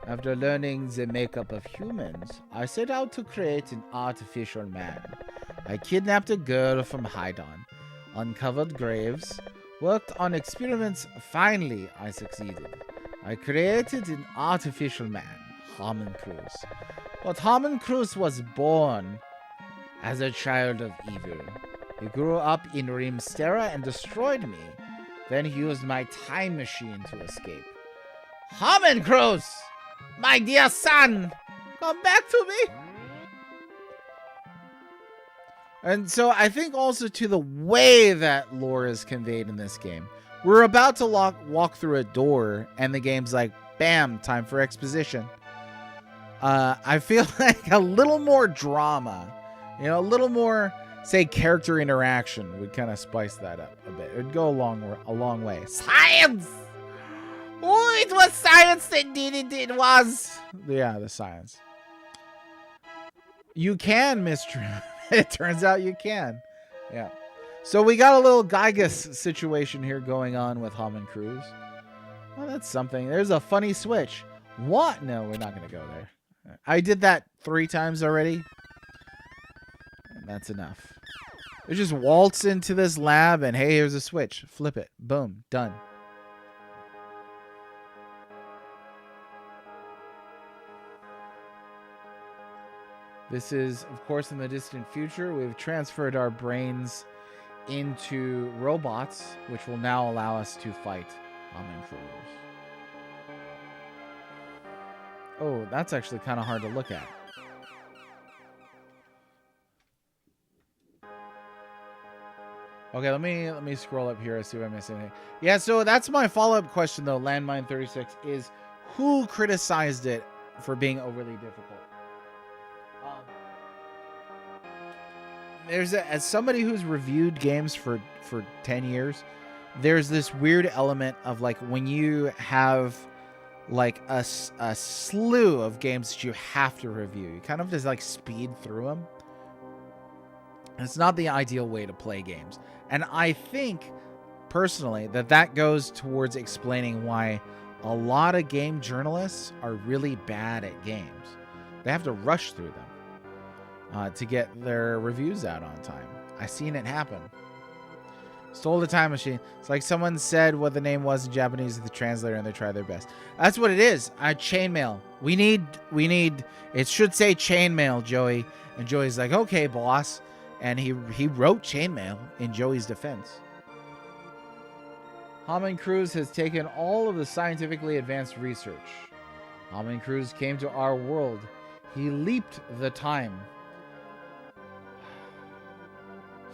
[SPEAKER 2] After learning the makeup of humans, I set out to create an artificial man. I kidnapped a girl from Haidon, uncovered graves, worked on experiments. Finally, I succeeded. I created an artificial man, Hammond Cruz. But Hammond Cruz was born as a child of evil. He grew up in Rimstera and destroyed me. Then he used my time machine to escape. Hammond Cruz! My dear son! Come back to me!
[SPEAKER 1] And so I think also to the way that lore is conveyed in this game. We're about to walk through a door and the game's like, bam, time for exposition. I feel like a little more drama, you know, a little more, say, character interaction would kind of spice that up a bit. It would go a long way. Science! Oh, it was science indeed. It was. Yeah, the science. You can, Mr. It turns out you can. Yeah. So we got a little Gygus situation here going on with Hammond Cruz. Well, that's something. There's a funny switch. What? No, we're not going to go there. I did that 3 times already. And that's enough. We just waltz into this lab and hey, here's a switch. Flip it. Boom. Done. This is, of course, in the distant future. We've transferred our brains into robots, which will now allow us to fight Hammond Cruz. Oh, that's actually kind of hard to look at. Okay, let me scroll up here and see if I miss anything. Yeah, so that's my follow-up question, though, Landmine 36, is who criticized it for being overly difficult? As somebody who's reviewed games for 10 years, there's this weird element of like when you have like a slew of games that you have to review, you kind of just like speed through them. It's not the ideal way to play games. And I think personally that goes towards explaining why a lot of game journalists are really bad at games. They have to rush through them. To get their reviews out on time. I've seen it happen. Stole the time machine. It's like someone said what the name was in Japanese to the translator and they try their best. That's what it is. Chainmail. We need, it should say chainmail, Joey. And Joey's like, okay, boss. And he wrote chainmail in Joey's defense. Hammond Cruz has taken all of the scientifically advanced research. Hammond Cruz came to our world. He leaped the time.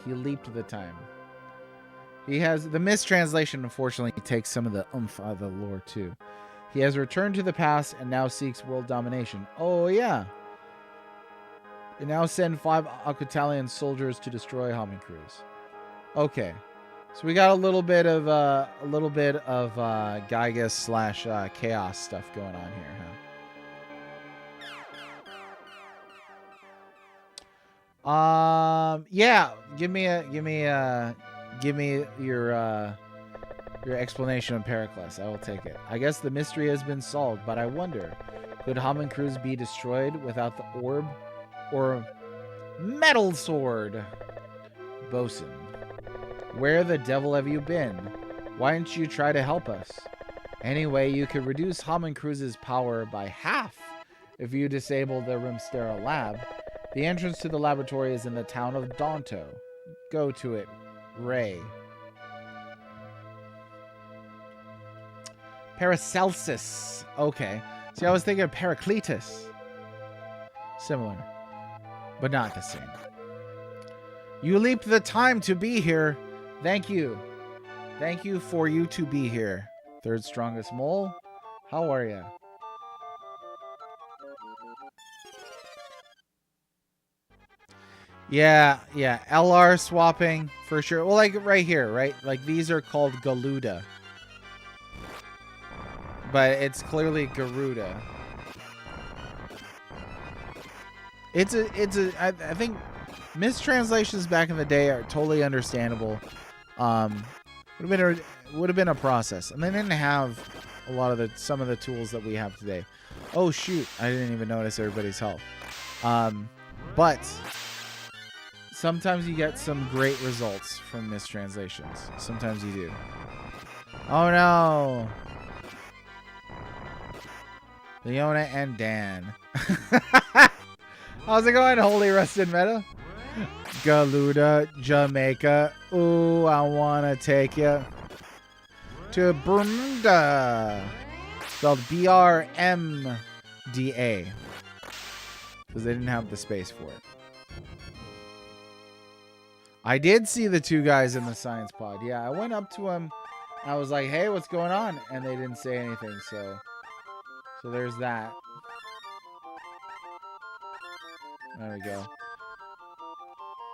[SPEAKER 1] He leaped the time. He has the mistranslation, unfortunately, takes some of the oomph out of the lore too. He has returned to the past and now seeks world domination. Oh yeah. And now send 5 Alcatalian soldiers to destroy Hammond Cruz. Okay. So we got a little bit of Gygus / chaos stuff going on here, huh? Yeah, give me your explanation of Pericles. I will take it. I guess the mystery has been solved, but I wonder, could Hammond Cruz be destroyed without the orb or metal sword? Bosun, where the devil have you been? Why didn't you try to help us? Anyway, you could reduce Hammond Cruz's power by half if you disable the Rimstera lab. The entrance to the laboratory is in the town of Donto. Go to it, Ray. Paracelsus. Okay. See, I was thinking of Paracletus. Similar, but not the same. You leaped the time to be here. Thank you. Thank you for you to be here. Third strongest mole. How are ya? Yeah, LR swapping for sure. Well, like right here, right? Like these are called Galuda. But it's clearly Garuda. I think mistranslations back in the day are totally understandable. Would have been a process. And they didn't have a lot of some of the tools that we have today. Oh shoot, I didn't even notice everybody's health. But sometimes you get some great results from mistranslations. Sometimes you do. Oh no. Leona and Dan. How's it going, Holy Rusted Meta? Galuda, Jamaica. Ooh, I wanna take you to Bermuda. Spelled BRMDA. Because they didn't have the space for it. I did see the 2 guys in the science pod. Yeah, I went up to them. I was like, hey, what's going on? And they didn't say anything, so there's that.
[SPEAKER 2] There we go.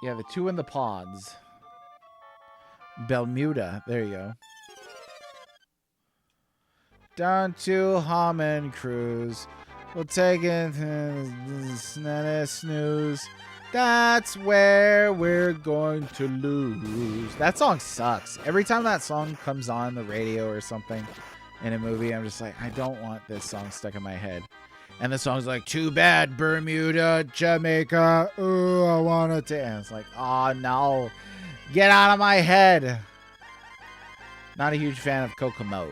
[SPEAKER 2] Yeah, the two in the pods. Bermuda. There you go. Down to Hammond Cruise. We'll take it to snooze. That's where we're going to lose. That song sucks. Every time that song comes on the radio or something in a movie, I'm just like, I don't want this song stuck in my head. And the song's like, too bad, Bermuda, Jamaica. Ooh, I want to dance. Like, oh, no. Get out of my head. Not a huge fan of Kokomo.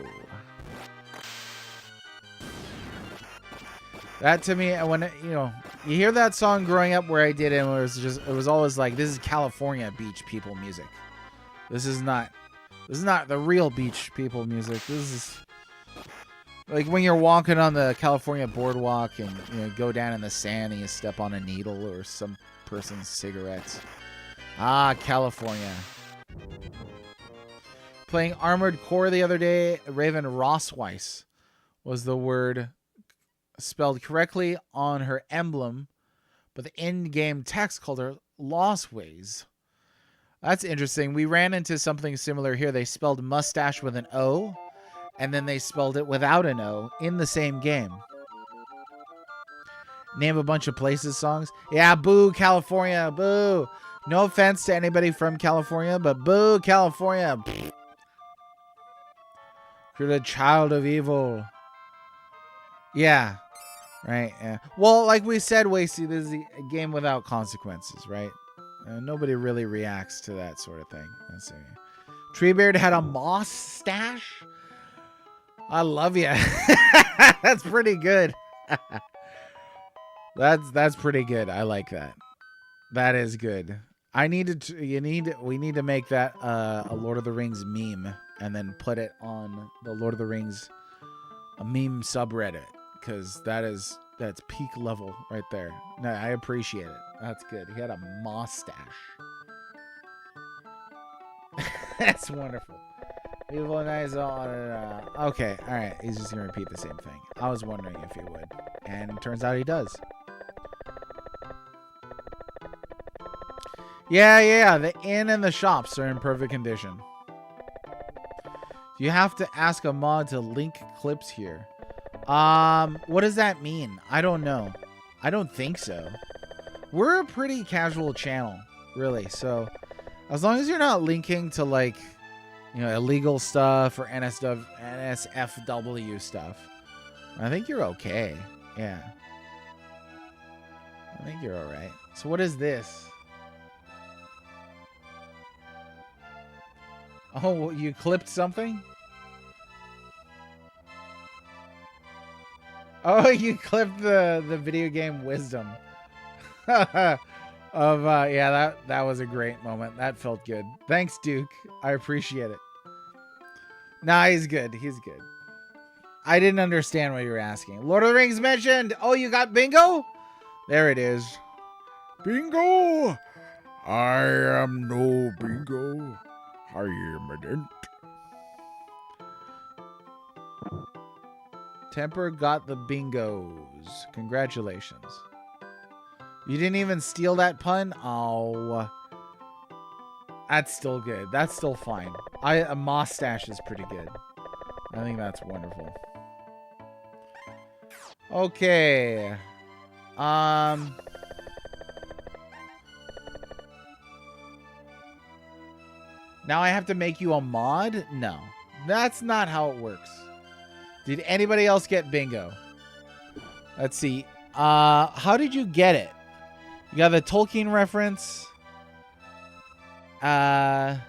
[SPEAKER 2] That to me, when it, you hear that song growing up where I did it, it was always like, this is California beach people music. This is not the real beach people music. This is like when you're walking on the California boardwalk and go down in the sand and you step on a needle or some person's cigarettes. Ah, California. Playing Armored Core the other day, Raven Rossweiss was the word spelled correctly on her emblem, but the in-game text called her Lossways. That's interesting. We ran into something similar here. They spelled mustache with an O, and then they spelled it without an O in the same game. Name a bunch of places songs. Yeah, boo, California, boo. No offense to anybody from California, but boo, California. You're the child of evil. Yeah. Right. Yeah. Well, like we said, Wasty, this is a game without consequences, right? Nobody really reacts to that sort of thing. Let's see. Treebeard had a moss stash. I love you. That's pretty good. That's pretty good. I like that. That is good. We need to make that a Lord of the Rings meme and then put it on the Lord of the Rings meme subreddit. Because that's peak level right there. No, I appreciate it. That's good. He had a mustache. That's wonderful. Evil and eyes on. Okay, all right. He's just gonna repeat the same thing. I was wondering if he would, and it turns out he does. Yeah. The inn and the shops are in perfect condition. You have to ask a mod to link clips here. What does that mean? I don't know. I don't think so. We're a pretty casual channel, really. So, as long as you're not linking to like, illegal stuff or NSFW stuff, I think you're okay. Yeah. I think you're all right. So, what is this? Oh, you clipped something? Oh, you clipped the video game wisdom of yeah, that was a great moment. That felt good. Thanks, Duke. I appreciate it. Nah, he's good. He's good. I didn't understand what you were asking. Lord of the Rings mentioned. Oh, you got bingo? There it is.
[SPEAKER 3] Bingo! I am no bingo. I am an ant.
[SPEAKER 2] Temper got the bingos. Congratulations. You didn't even steal that pun? Oh. That's still good. That's still fine. A mustache is pretty good. I think that's wonderful. Okay. Now I have to make you a mod? No. That's not how it works. Did anybody else get bingo? Let's see. How did you get it? You got the Tolkien reference. You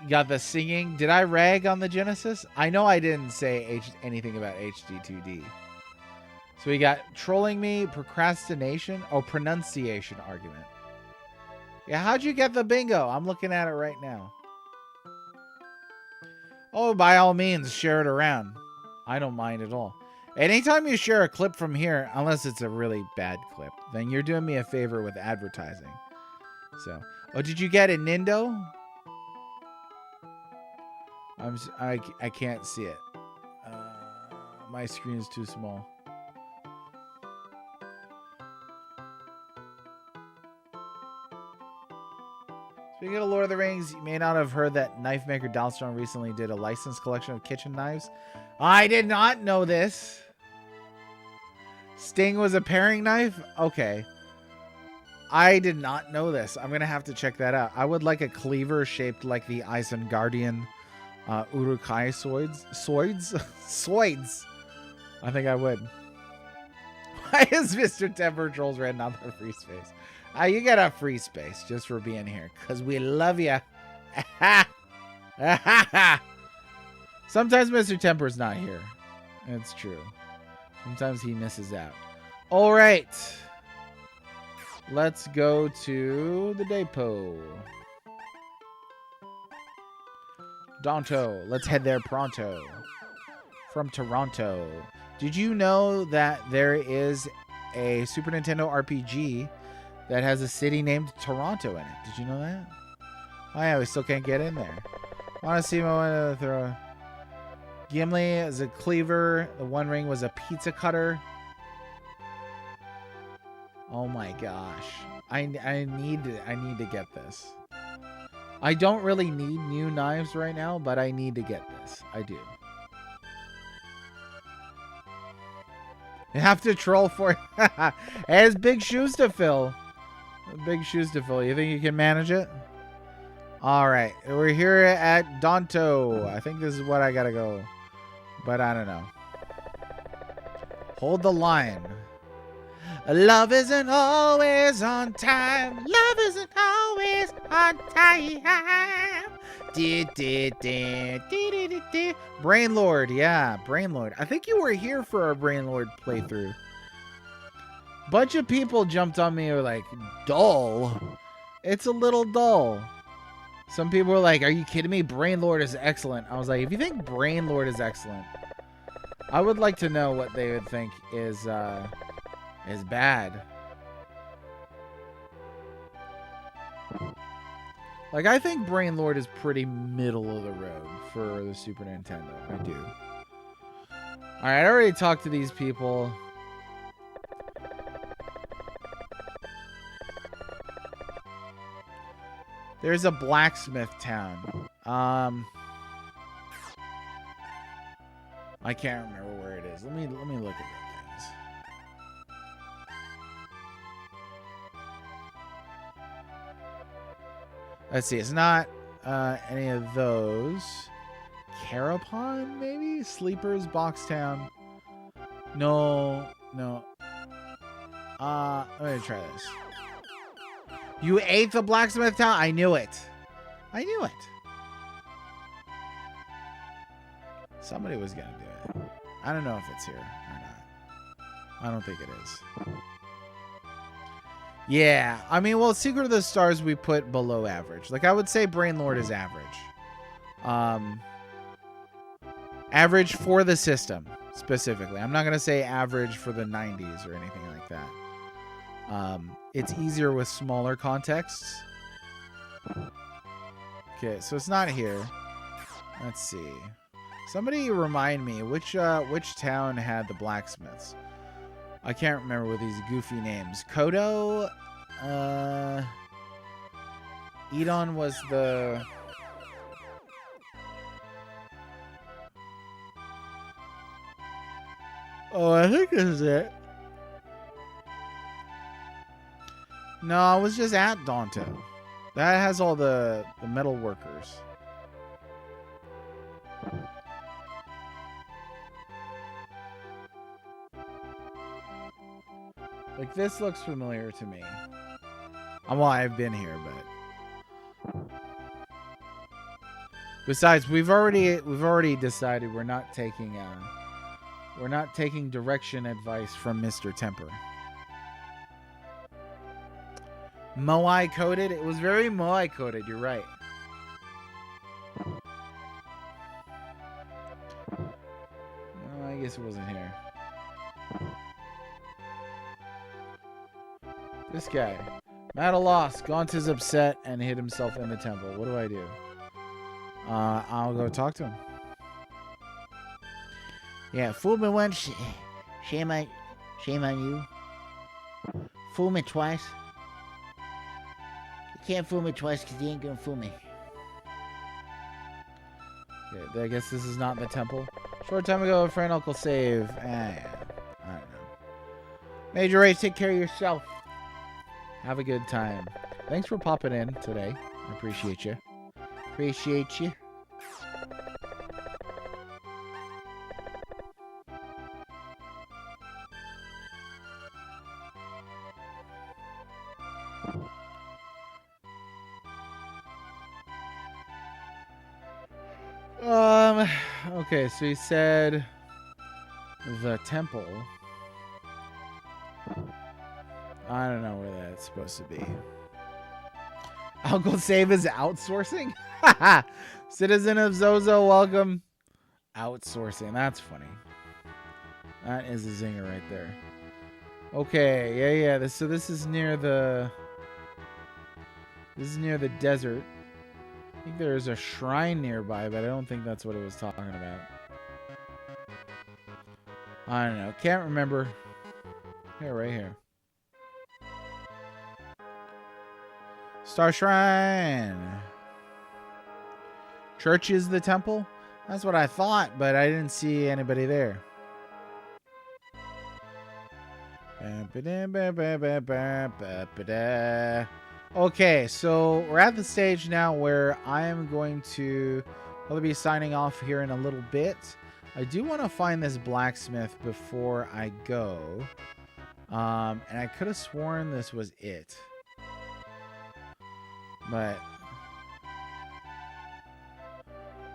[SPEAKER 2] got the singing. Did I rag on the Genesis? I know I didn't say anything about HD2D. So we got trolling me, procrastination, pronunciation argument. Yeah, how'd you get the bingo? I'm looking at it right now. Oh, by all means, share it around. I don't mind at all. Anytime you share a clip from here, unless it's a really bad clip, then you're doing me a favor with advertising. So, did you get a Nindo? I can't see it. My screen is too small. Speaking of Lord of the Rings, you may not have heard that knife maker Downstone recently did a licensed collection of kitchen knives. I did not know this. Sting was a paring knife? Okay. I did not know this. I'm going to have to check that out. I would like a cleaver shaped like the Isengardien Urukai swords. Swords? I think I would. Why is Mr. Temper Trolls red not the free space? You get a free space just for being here. Because we love you. Sometimes Mr. Temper's not here. It's true. Sometimes he misses out. All right. Let's go to the depot. Donto. Let's head there pronto. From Toronto. Did you know that there is a Super Nintendo RPG that has a city named Toronto in it? Did you know that? Oh yeah, we still can't get in there. Want to see my throw? Gimli is a cleaver. The One Ring was a pizza cutter. Oh my gosh. I need to get this. I don't really need new knives right now, but I need to get this. I do. You have to troll for it. It has big shoes to fill. Big shoes to fill. You think you can manage it? All right. We're here at Donto. I think this is what I got to go. But I don't know. Hold the line. Love isn't always on time. Love isn't always on time. Brainlord, yeah, Brainlord. I think you were here for our Brainlord playthrough. Bunch of people jumped on me and were like, dull. It's a little dull. Some people were like, are you kidding me? Brainlord is excellent. I was like, if you think Brainlord is excellent, I would like to know what they would think is bad. Like, I think Brainlord is pretty middle of the road for the Super Nintendo. I do. Alright, I already talked to these people. There's a blacksmith town. I can't remember where it is. Let me look at the things. Let's see. It's not any of those. Carapon, maybe? Sleepers, Boxtown. No. Let me try this. You ate the blacksmith town? I knew it. Somebody was gonna do it. I don't know if it's here or not. I don't think it is. Yeah, I mean, well, Secret of the Stars we put below average. Like, I would say Brainlord is average. Average for the system, specifically. I'm not going to say average for the 90s or anything like that. It's easier with smaller contexts. Okay, so it's not here. Let's see. Somebody remind me, which town had the blacksmiths? I can't remember with these goofy names. Kodo? Edon was the... Oh, I think this is it. No, I was just at Donto. That has all the metal workers. Like, this looks familiar to me. Well, I've been here, but... Besides, we've already decided we're not taking direction advice from Mr. Temper. Moai coded? It was very Moai coded, you're right. Oh, I guess it wasn't here. This guy. At a loss. Gaunt is upset and hid himself in the temple. What do I do? I'll go talk to him. Yeah, fool me once. Shame on you. Fool me twice. Can't fool me twice because you ain't gonna fool me.
[SPEAKER 1] Okay, I guess this is not the temple. Short time ago, a friend Uncle Save. Yeah. I don't know. Major Ray, take care of yourself. Have a good time. Thanks for popping in today. I appreciate you. Appreciate you. Okay, so he said the temple. I don't know where that's supposed to be. Uncle Save is outsourcing? Citizen of Zozo, welcome. Outsourcing, that's funny. That is a zinger right there. Okay, yeah. So this is near the... This is near the desert. I think there's a shrine nearby, but I don't think that's what it was talking about. I don't know. Can't remember. Yeah, right here. Star Shrine. Church is the temple? That's what I thought, but I didn't see anybody there. Okay, so we're at the stage now where I am going to probably be signing off here in a little bit. I do want to find this blacksmith before I go. And I could have sworn this was it. But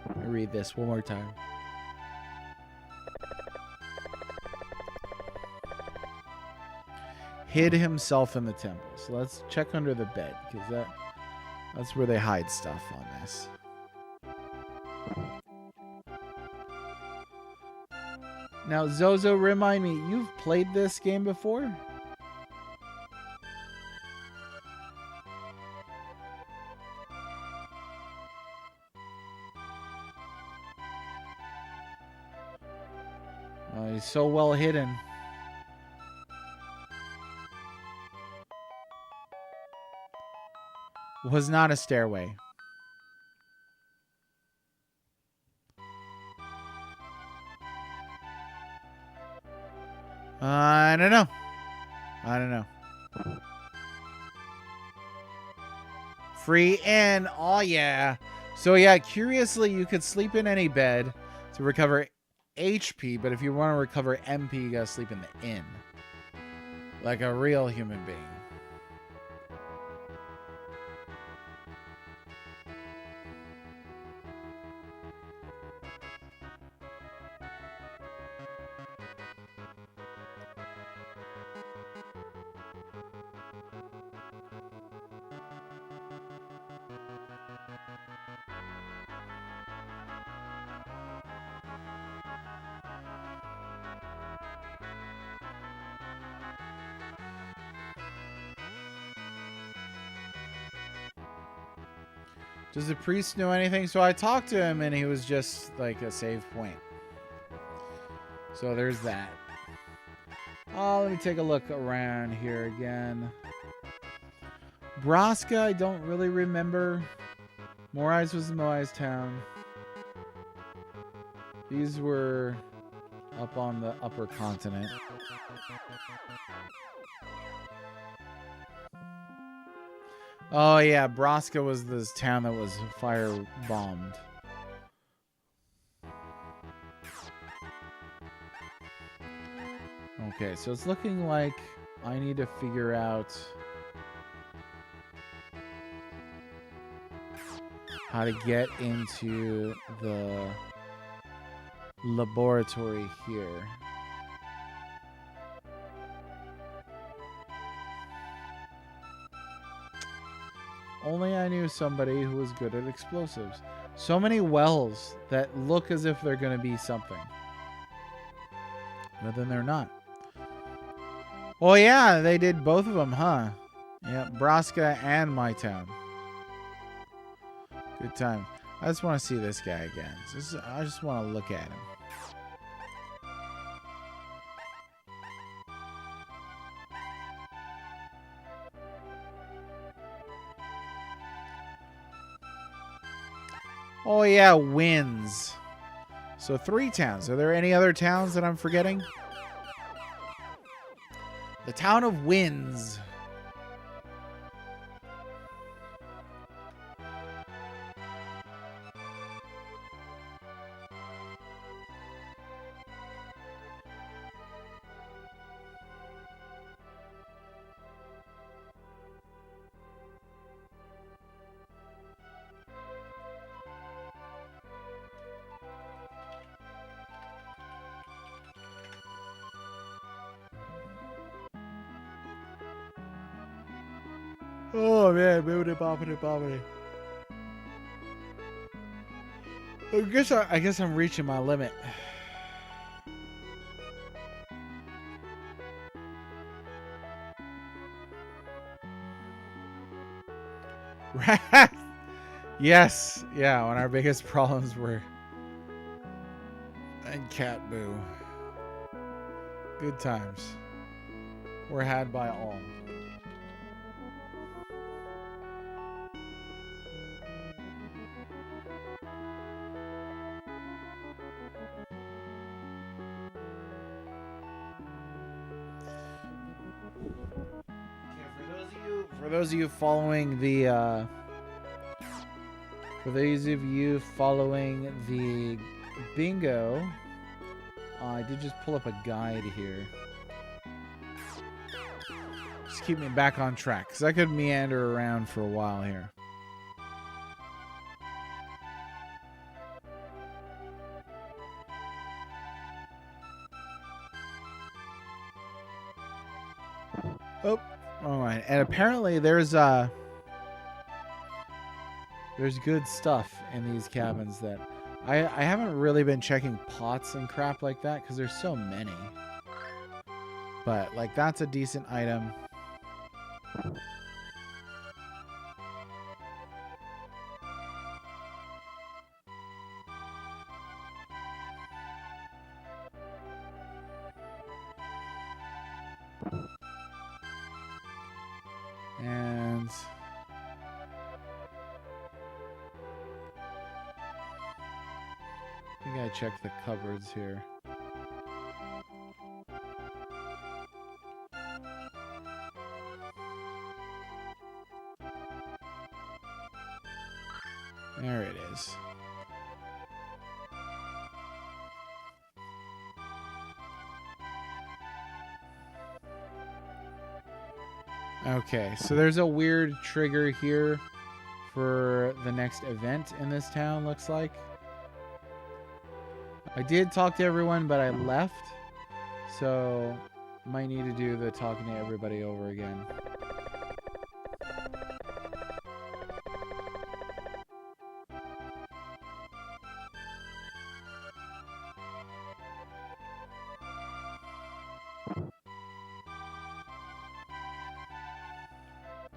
[SPEAKER 1] let me read this one more time. Hid himself in the temple. So let's check under the bed, because that's where they hide stuff on this. Now, Zozo, remind me, you've played this game before? Oh, he's so well hidden. Was not a stairway. I don't know. I don't know. Free in. Oh, yeah. So, yeah, curiously, you could sleep in any bed to recover HP, but if you want to recover MP, you gotta sleep in the inn. Like a real human being. Does the priest know anything? So I talked to him and he was just like a save point. So there's that. Oh, let me take a look around here again. Braska, I don't really remember. Morais was the Moais town. These were up on the upper continent. Oh yeah, Braska was this town that was fire bombed. Okay, so it's looking like I need to figure out how to get into the laboratory here. Only I knew somebody who was good at explosives. So many wells that look as if they're going to be something. But then they're not. Oh yeah, they did both of them, huh? Yeah, Braska and my town. Good time. I just want to see this guy again. I just want to look at him. Oh, yeah, Winds. So 3 towns. Are there any other towns that I'm forgetting? The town of Winds. Oh man, boopity boppity boppity. I guess I'm reaching my limit. Yes, yeah, when our biggest problems were and cat boo. Good times were had by all. For those of you following the bingo, I did just pull up a guide here. Just keep me back on track, because I could meander around for a while here. Oh, all right. And apparently there's good stuff in these cabins that I haven't really been checking pots and crap like that because there's so many. But like that's a decent item. And I think I checked the cupboards here. There it is. Okay, so there's a weird trigger here for the next event in this town, looks like. I did talk to everyone, but I left. So, might need to do the talking to everybody over again.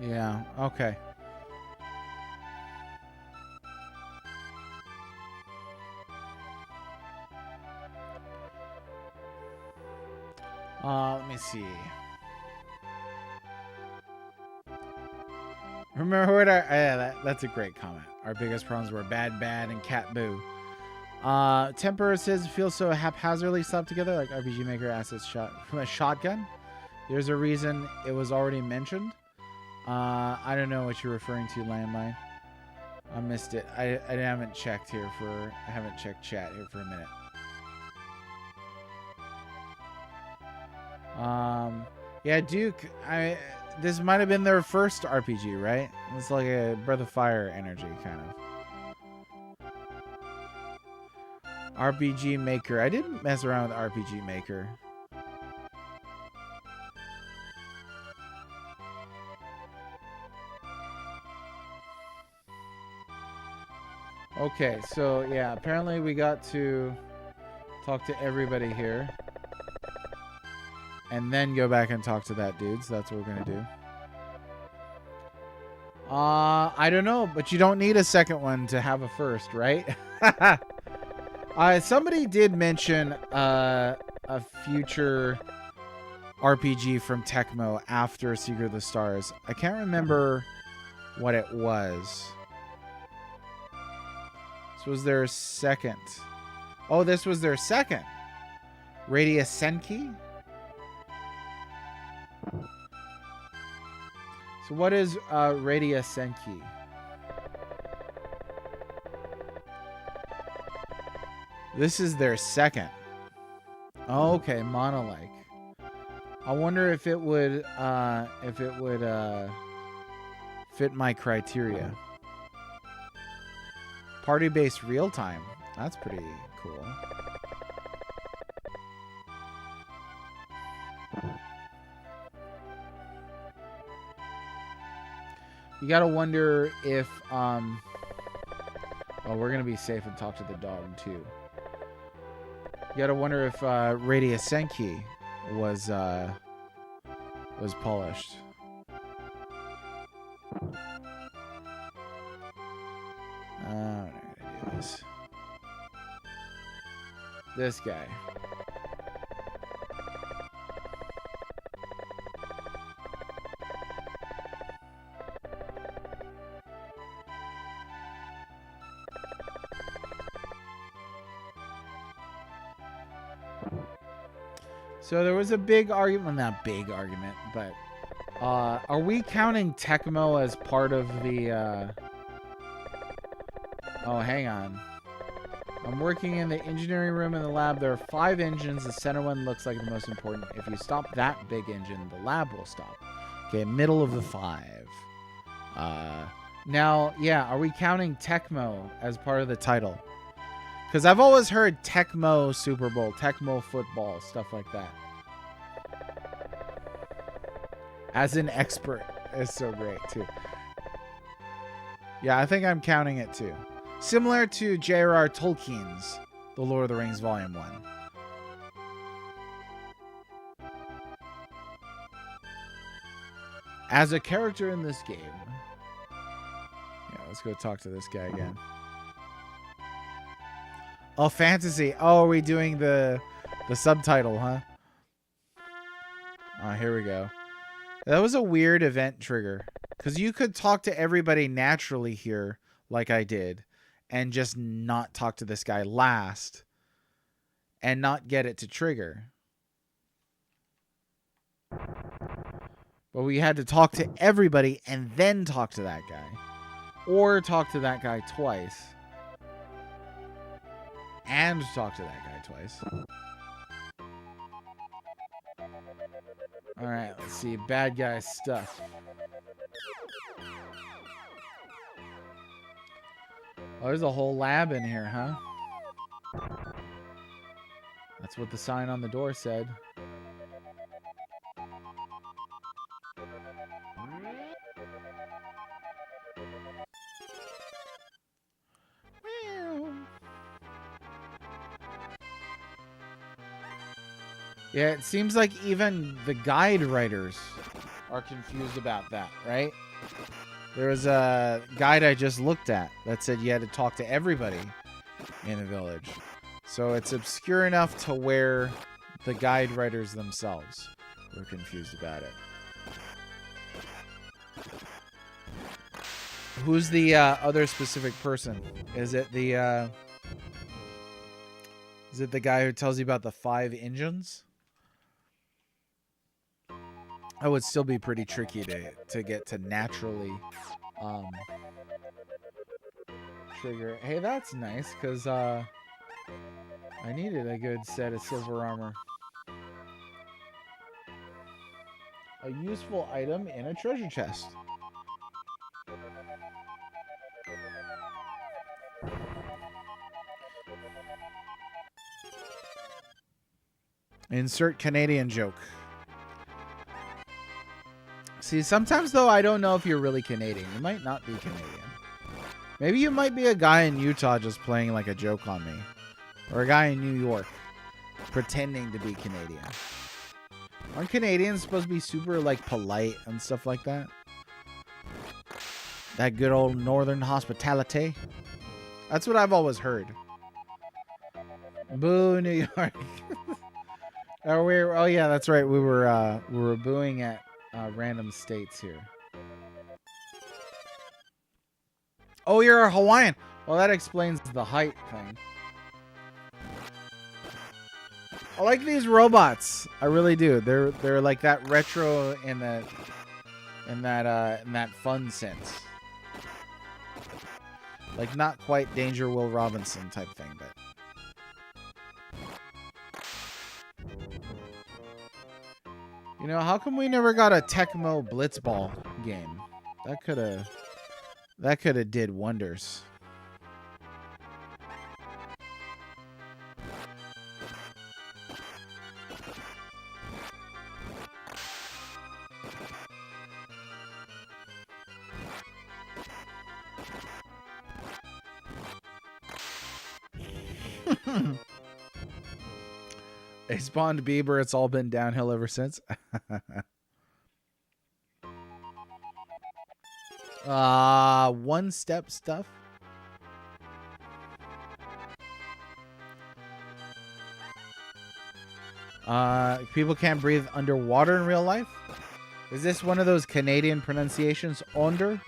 [SPEAKER 1] Yeah, okay. Let me see. Remember what that's a great comment. Our biggest problems were bad, and cat boo. Temper says it feels so haphazardly slapped together, like RPG Maker assets shot from a shotgun. There's a reason it was already mentioned. I don't know what you're referring to, Landmine. I missed it. I haven't checked here for. I haven't checked chat here for a minute. Yeah, Duke. This might have been their first RPG, right? It's like a Breath of Fire energy, kind of. RPG Maker. I didn't mess around with RPG Maker. Okay, so yeah, apparently we got to talk to everybody here. And then go back and talk to that dude, so that's what we're gonna do. I don't know, but you don't need a second one to have a first, right? Somebody did mention a future RPG from Tecmo after Secret of the Stars. I can't remember what it was. This was their second. Oh, this was their second. Radius Senki? So what is Radius Senki? This is their second. Oh, okay, Monolike. I wonder if it would fit my criteria. Party-based real-time. That's pretty cool. You gotta wonder if oh, we're gonna be safe and talk to the dog too. You gotta wonder if Radius Senki was polished. I'm gonna do this. This guy. So there was a big argument, well, not big argument, but are we counting Tecmo as part of the oh, hang on. I'm working in the engineering room in the lab. There are 5 engines. The center one looks like the most important. If you stop that big engine, the lab will stop. Okay, middle of the 5. Now, yeah, are we counting Tecmo as part of the title? Because I've always heard Tecmo Super Bowl, Tecmo football, stuff like that. As an expert is so great, too. Yeah, I think I'm counting it, too. Similar to J.R.R. Tolkien's The Lord of the Rings Volume 1. As a character in this game. Yeah, let's go talk to this guy again. Oh, fantasy. Oh, are we doing the subtitle, huh? Oh, here we go. That was a weird event trigger. Because you could talk to everybody naturally here, like I did, and just not talk to this guy last, and not get it to trigger. But we had to talk to everybody and then talk to that guy. Or talk to that guy twice. And talk to that guy twice. Alright, let's see. Bad guy stuff. Oh, there's a whole lab in here, huh? That's what the sign on the door said. Yeah, it seems like even the guide writers are confused about that, right? There was a guide I just looked at that said you had to talk to everybody in the village. So it's obscure enough to where the guide writers themselves were confused about it. Who's the other specific person? Is it the guy who tells you about the 5 engines? That would still be pretty tricky to get to naturally trigger. Hey, that's nice, because I needed a good set of silver armor. A useful item in a treasure chest. Insert Canadian joke. See, sometimes, though, I don't know if you're really Canadian. You might not be Canadian. Maybe you might be a guy in Utah just playing like a joke on me. Or a guy in New York pretending to be Canadian. Aren't Canadians supposed to be super, like, polite and stuff like that? That good old northern hospitality? That's what I've always heard. Boo, New York. Oh, yeah, that's right. We were booing at random states here. Oh, you're a Hawaiian. Well, that explains the height thing. I like these robots. I really do. They're like that retro in that fun sense. Like not quite Danger Will Robinson type thing, but you know, how come we never got a Tecmo Blitzball game? That could have did wonders. They spawned Bieber. It's all been downhill ever since. One-step stuff. People can't breathe underwater in real life. Is this one of those Canadian pronunciations? Underwater.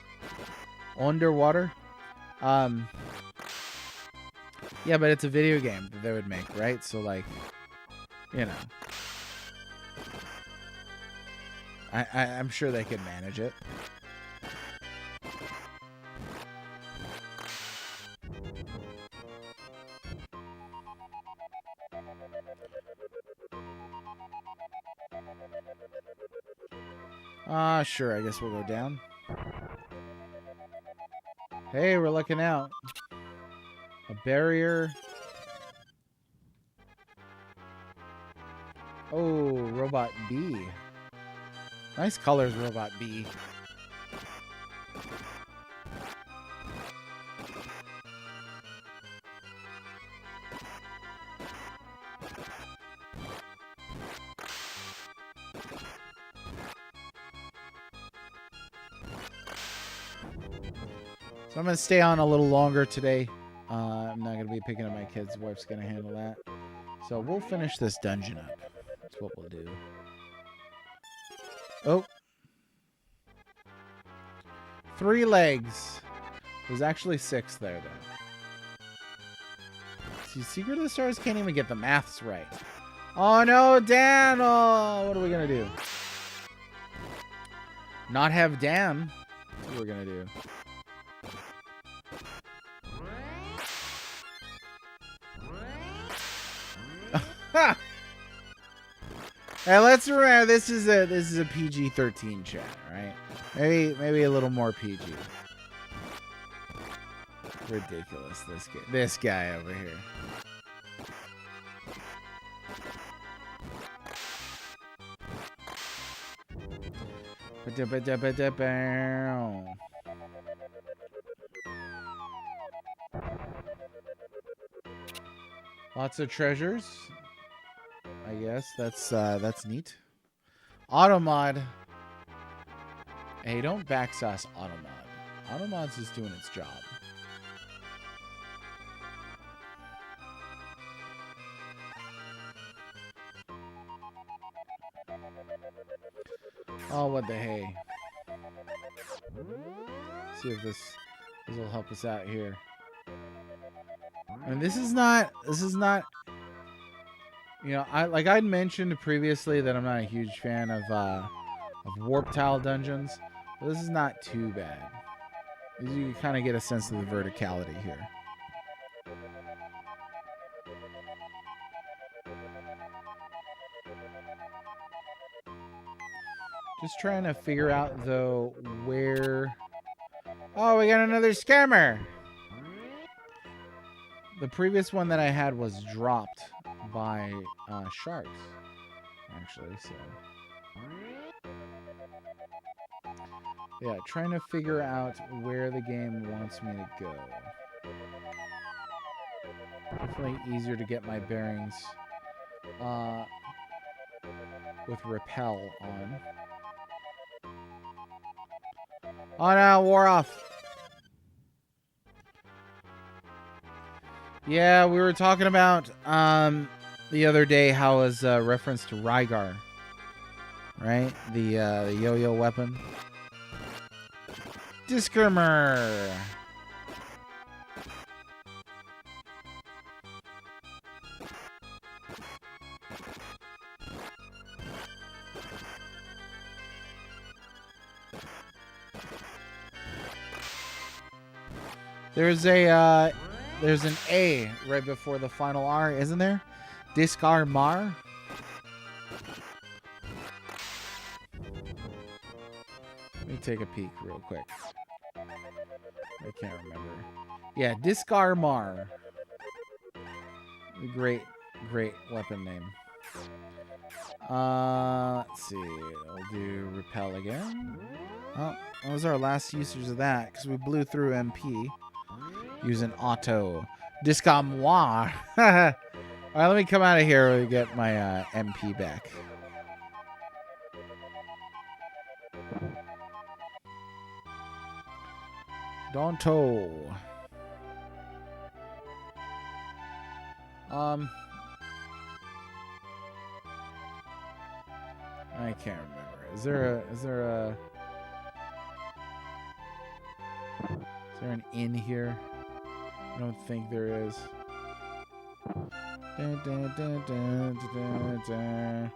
[SPEAKER 1] Yeah, but it's a video game that they would make, right? So like, you know, I'm sure they could manage it. Sure, I guess we'll go down. Hey, we're looking out. A barrier. Oh, Robot B. Nice colors, Robot B. So I'm going to stay on a little longer today. I'm not going to be picking up my kids. Wife's going to handle that. So we'll finish this dungeon up. That's what we'll do. Oh. 3 legs. There's actually 6 there, though. See, Secret of the Stars can't even get the maths right. Oh, no, Dan! Oh, what are we going to do? Not have Dan. That's what we're going to do. Hey, let's remember this is a PG-13 chat, right? Maybe a little more PG. Ridiculous, this guy over here. Lots of treasures. I guess that's neat. Automod. Hey, don't backsass Automod. Automod's just doing its job. Oh, what the hey. See if this will help us out here. And this is not, you know, I'd mentioned previously that I'm not a huge fan of warp tile dungeons, but this is not too bad. You kind of get a sense of the verticality here. Just trying to figure out though where. Oh, we got another scammer. The previous one that I had was dropped by sharks, actually, so yeah, trying to figure out where the game wants me to go. Definitely easier to get my bearings with repel on. Oh no, wore off. Yeah, we were talking about the other day how it was a reference to Rygar, right? The yo-yo weapon. Discrimmer. There's an A right before the final R, isn't there? Discar Mar. Let me take a peek real quick. I can't remember. Yeah, Discar Mar. Great weapon name. Let's see. We'll do repel again. Oh, that was our last usage of that because we blew through MP using auto. Discamoir. All right, let me come out of here and get my MP back. Donto. I can't remember. Is there an inn here? I don't think there is. Dun, dun, dun, dun, dun, dun, dun.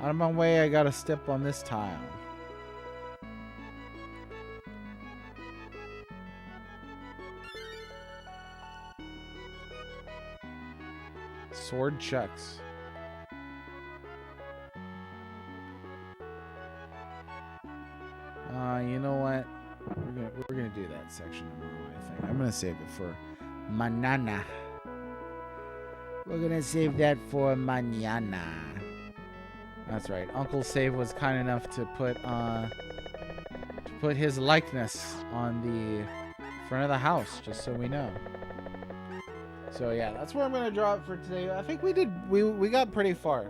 [SPEAKER 1] On my way, I gotta step on this tile. Sword chucks. You know what? We're gonna do that section tomorrow, I think. I'm gonna save it for manana. We're gonna save that for mañana. That's right. Uncle Save was kind enough to put his likeness on the front of the house, just so we know. So yeah, that's where I'm gonna draw it for today. I think we got pretty far.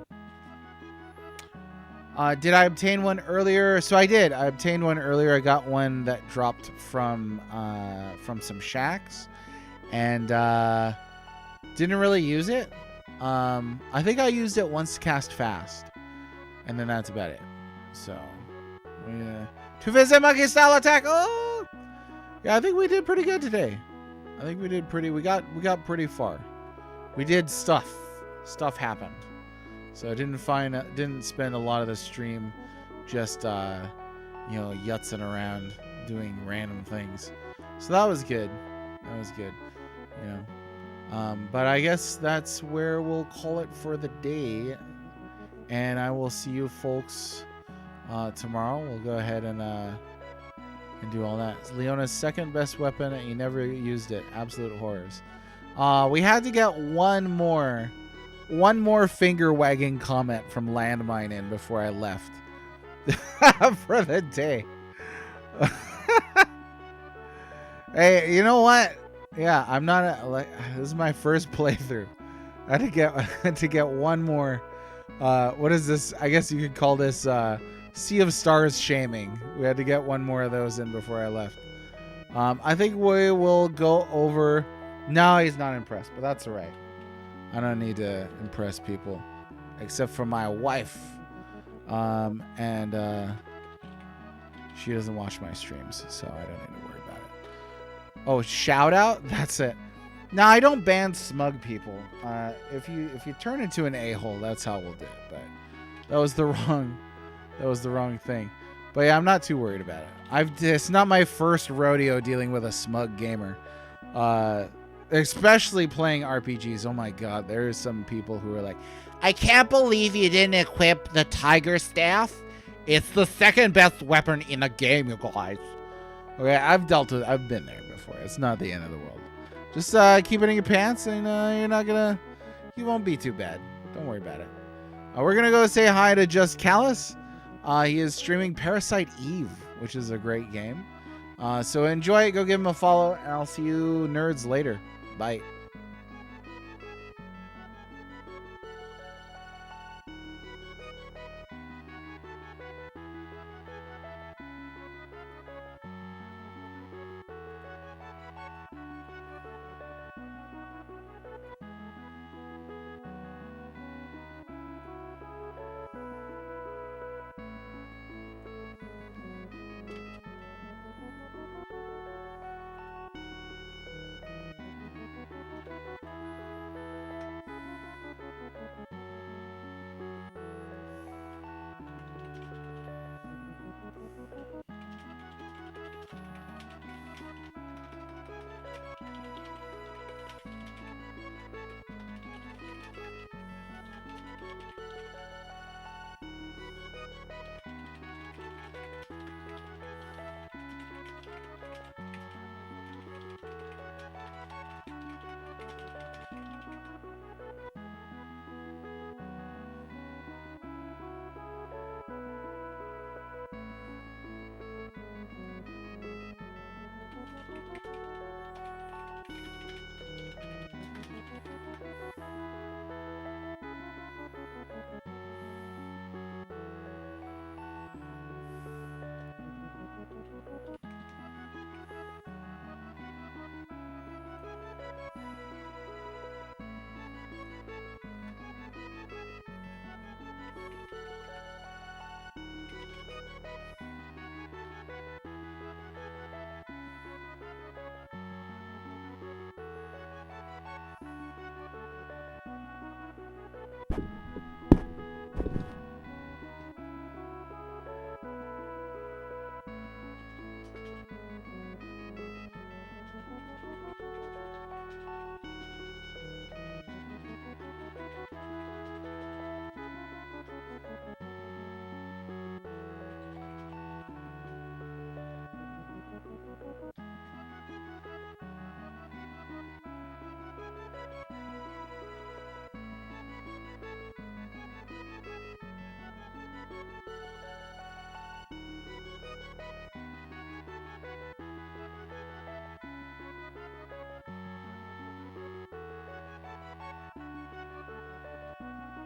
[SPEAKER 1] Did I obtain one earlier? So I did. I obtained one earlier. I got one that dropped from some shacks, and didn't really use it. I think I used it once to cast fast, and then that's about it. So, to visit monkey style attack. Oh, yeah. I think we did pretty good today. I think we did pretty. We got pretty far. We did stuff. Stuff happened. So I didn't spend a lot of the stream just yutzing around doing random things. So that was good. That was good. But I guess that's where we'll call it for the day. And I will see you folks tomorrow. We'll go ahead and do all that. It's Leona's second best weapon, and you never used it. Absolute horrors. We had to get one more finger wagging comment from Landmine in before I left for the day. Hey, you know what? Yeah, I'm not this is my first playthrough. I had to get one more. What is this? I guess you could call this Sea of Stars shaming. We had to get one more of those in before I left. I think we will go over. No, he's not impressed, but that's all right. I don't need to impress people, except for my wife, and she doesn't watch my streams, so I don't need to worry about it. Oh, shout out? That's it. No, I don't ban smug people. If you turn into an a-hole, that's how we'll do it. But that was the wrong thing. But yeah, I'm not too worried about it. It's not my first rodeo dealing with a smug gamer. Especially playing RPGs. Oh my god, there's some people who are like, I can't believe you didn't equip the tiger staff. It's the second best weapon in the game, you guys. Okay, I've been there before. It's not the end of the world. Just keep it in your pants, and you won't be too bad. Don't worry about it. We're gonna go say hi to Just Callus. He is streaming Parasite Eve, which is a great game. So enjoy it. Go give him a follow, and I'll see you nerds later. Bye.